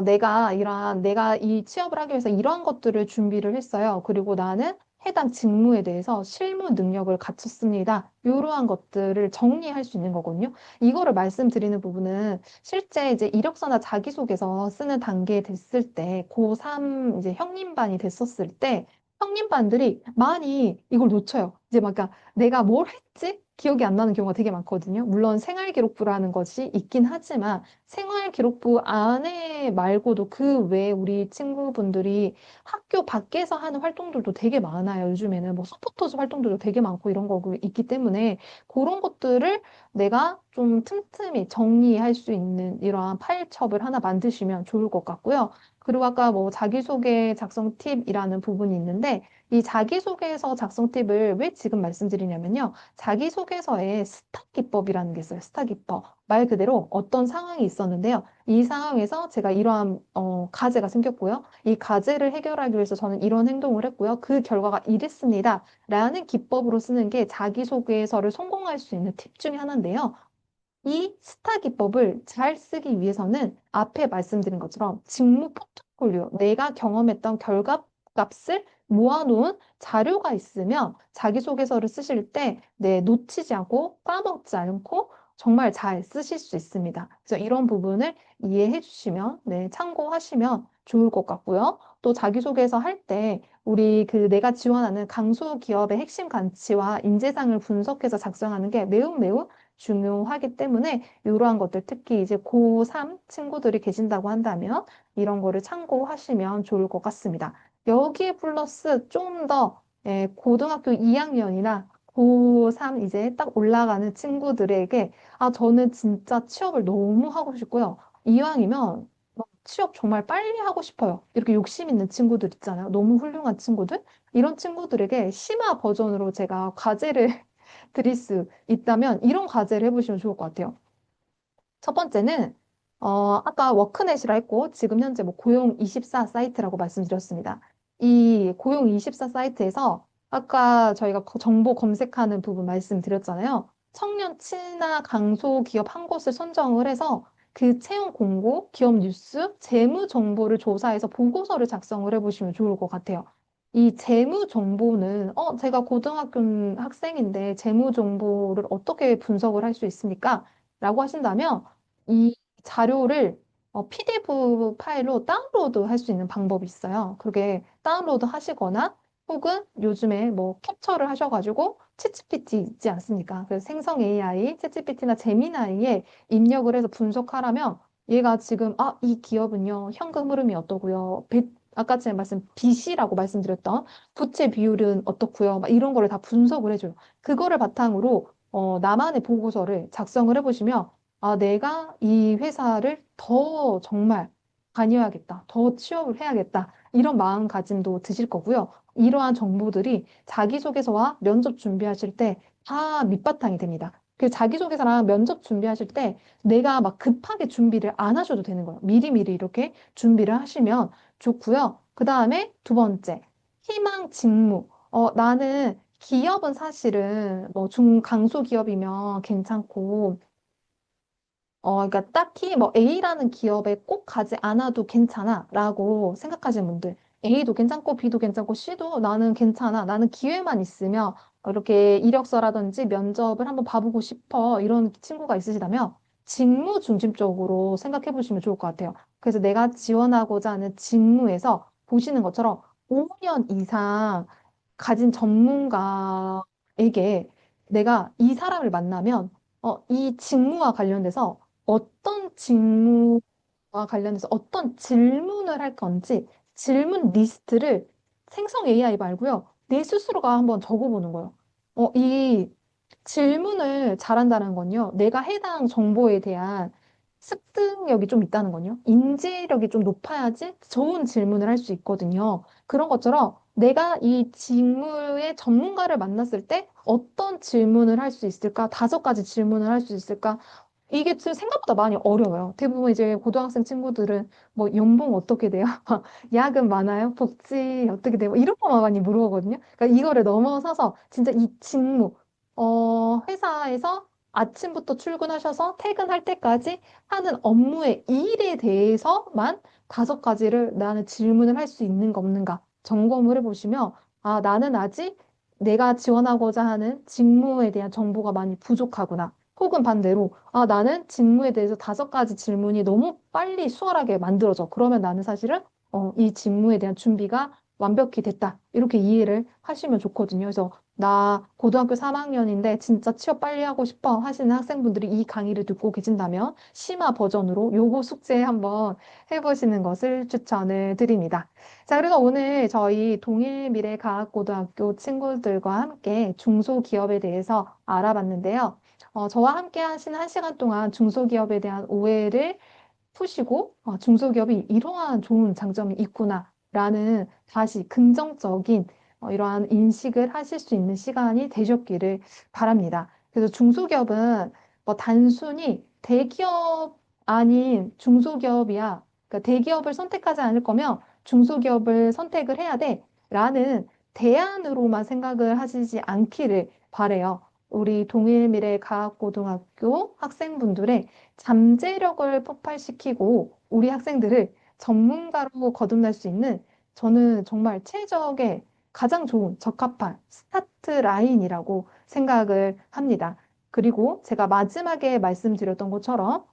Speaker 1: 내가 이 취업을 하기 위해서 이러한 것들을 준비를 했어요. 그리고 나는 해당 직무에 대해서 실무 능력을 갖췄습니다. 이러한 것들을 정리할 수 있는 거거든요. 이거를 말씀드리는 부분은 실제 이제 이력서나 자기소개서 쓰는 단계에 됐을 때, 고3 이제 형님반이 됐었을 때, 형님반들이 많이 이걸 놓쳐요. 이제 막 그러니까 내가 뭘 했지? 기억이 안 나는 경우가 되게 많거든요. 물론 생활기록부라는 것이 있긴 하지만 생활기록부 안에 말고도 그 외에 우리 친구분들이 학교 밖에서 하는 활동들도 되게 많아요. 요즘에는 뭐 서포터즈 활동들도 되게 많고 이런 거 있기 때문에 그런 것들을 내가 좀 틈틈이 정리할 수 있는 이러한 파일첩을 하나 만드시면 좋을 것 같고요. 그리고 아까 뭐 자기소개 작성 팁이라는 부분이 있는데 이 자기소개서 작성 팁을 왜 지금 말씀드리냐면요. 자기소개서에 스탁 기법이라는 게 있어요. 스탁 기법. 말 그대로 어떤 상황이 있었는데요. 이 상황에서 제가 이러한 과제가 생겼고요. 이 과제를 해결하기 위해서 저는 이런 행동을 했고요. 그 결과가 이랬습니다. 라는 기법으로 쓰는 게 자기소개서를 성공할 수 있는 팁 중에 하나인데요. 이 스타 기법을 잘 쓰기 위해서는 앞에 말씀드린 것처럼 직무 포트폴리오, 내가 경험했던 결과값을 모아놓은 자료가 있으면 자기소개서를 쓰실 때 놓치지 않고 까먹지 않고 정말 잘 쓰실 수 있습니다. 그래서 이런 부분을 이해해 주시면, 참고하시면 좋을 것 같고요. 또 자기소개서 할 때 우리 그 내가 지원하는 강소기업의 핵심 가치와 인재상을 분석해서 작성하는 게 매우 매우 중요하기 때문에 이러한 것들 특히 이제 고3 친구들이 계신다고 한다면 이런 거를 참고하시면 좋을 것 같습니다. 여기에 플러스 좀 더 고등학교 2학년이나 고3 이제 딱 올라가는 친구들에게 저는 진짜 취업을 너무 하고 싶고요. 이왕이면 취업 정말 빨리 하고 싶어요. 이렇게 욕심 있는 친구들 있잖아요. 너무 훌륭한 친구들. 이런 친구들에게 심화 버전으로 제가 과제를 드릴 수 있다면 이런 과제를 해보시면 좋을 것 같아요. 첫 번째는 아까 워크넷이라 했고 지금 현재 뭐 고용24 사이트라고 말씀드렸습니다. 이 고용24 사이트에서 아까 저희가 정보 검색하는 부분 말씀드렸잖아요. 청년 친화 강소 기업 한 곳을 선정을 해서 그 채용 공고, 기업 뉴스, 재무 정보를 조사해서 보고서를 작성을 해보시면 좋을 것 같아요. 이 재무 정보는 제가 고등학교 학생인데 재무 정보를 어떻게 분석을 할 수 있습니까? 라고 하신다면 이 자료를 PDF 파일로 다운로드 할 수 있는 방법이 있어요. 그게 다운로드 하시거나 혹은 요즘에 뭐 캡처를 하셔가지고 챗GPT 있지 않습니까? 그래서 생성 AI, 챗GPT나 제미나이에 입력을 해서 분석하라면 얘가 지금 이 기업은요 현금 흐름이 어떠고요. 아까 제가 빚이라고 말씀드렸던 부채 비율은 어떻고요. 막 이런 거를 다 분석을 해줘요. 그거를 바탕으로 나만의 보고서를 작성을 해보시면 내가 이 회사를 더 정말 다녀야겠다. 더 취업을 해야겠다. 이런 마음가짐도 드실 거고요. 이러한 정보들이 자기소개서와 면접 준비하실 때 다 밑바탕이 됩니다. 그 자기소개서랑 면접 준비하실 때 내가 막 급하게 준비를 안 하셔도 되는 거예요. 미리미리 이렇게 준비를 하시면 좋고요. 그 다음에 두 번째, 희망 직무. 나는 기업은 사실은 뭐 중강소기업이면 괜찮고 그러니까 딱히 뭐 A라는 기업에 꼭 가지 않아도 괜찮아라고 생각하시는 분들, A도 괜찮고 B도 괜찮고 C도 나는 괜찮아. 나는 기회만 있으면 이렇게 이력서라든지 면접을 한번 봐보고 싶어. 이런 친구가 있으시다면 직무 중심적으로 생각해 보시면 좋을 것 같아요. 그래서 내가 지원하고자 하는 직무에서 보시는 것처럼 5년 이상 가진 전문가에게 내가 이 사람을 만나면 이 직무와 관련돼서 어떤 직무와 관련해서 어떤 질문을 할 건지 질문 리스트를 생성 AI 말고요. 내 스스로가 한번 적어보는 거예요. 이 질문을 잘한다는 건요. 내가 해당 정보에 대한 습득력이 좀 있다는 건요. 인지력이 좀 높아야지 좋은 질문을 할 수 있거든요. 그런 것처럼 내가 이 직무의 전문가를 만났을 때 어떤 질문을 할 수 있을까? 5가지 질문을 할 수 있을까? 이게 좀 생각보다 많이 어려워요. 대부분 이제 고등학생 친구들은 뭐 연봉 어떻게 돼요? 야근 많아요? 복지 어떻게 돼요? 이런 거만 많이 물어보거든요. 그러니까 이거를 넘어서서 진짜 이 직무, 회사에서 아침부터 출근하셔서 퇴근할 때까지 하는 업무의 일에 대해서만 5가지를 나는 질문을 할 수 있는 가 없는가 점검을 해보시면 아, 나는 아직 내가 지원하고자 하는 직무에 대한 정보가 많이 부족하구나. 혹은 반대로 아, 나는 직무에 대해서 5가지 질문이 너무 빨리 수월하게 만들어져. 그러면 나는 사실은 이 직무에 대한 준비가 완벽히 됐다. 이렇게 이해를 하시면 좋거든요. 그래서 나 고등학교 3학년인데 진짜 취업 빨리 하고 싶어 하시는 학생분들이 이 강의를 듣고 계신다면 심화 버전으로 요거 숙제 한번 해보시는 것을 추천을 드립니다. 자, 그래서 오늘 저희 동일미래과학고등학교 친구들과 함께 중소기업에 대해서 알아봤는데요. 저와 함께 하시는 1시간 동안 중소기업에 대한 오해를 푸시고 중소기업이 이러한 좋은 장점이 있구나라는 다시 긍정적인 이러한 인식을 하실 수 있는 시간이 되셨기를 바랍니다. 그래서 중소기업은 뭐 단순히 대기업 아닌 중소기업이야. 그러니까 대기업을 선택하지 않을 거면 중소기업을 선택을 해야 돼라는 대안으로만 생각을 하시지 않기를 바래요. 우리 동일미래과학고등학교 학생분들의 잠재력을 폭발시키고 우리 학생들을 전문가로 거듭날 수 있는 저는 정말 최적의 가장 좋은 적합한 스타트 라인이라고 생각을 합니다. 그리고 제가 마지막에 말씀드렸던 것처럼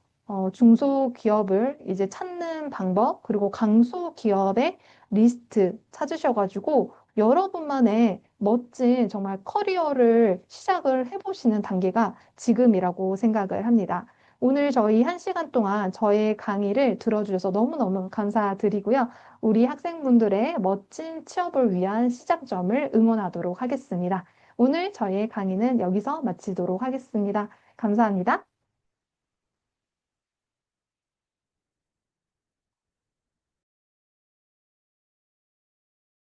Speaker 1: 중소기업을 이제 찾는 방법, 그리고 강소기업의 리스트 찾으셔가지고 여러분만의 멋진 정말 커리어를 시작을 해보시는 단계가 지금이라고 생각을 합니다. 오늘 저희 1시간 동안 저의 강의를 들어주셔서 너무너무 감사드리고요. 우리 학생분들의 멋진 취업을 위한 시작점을 응원하도록 하겠습니다. 오늘 저의 강의는 여기서 마치도록 하겠습니다. 감사합니다.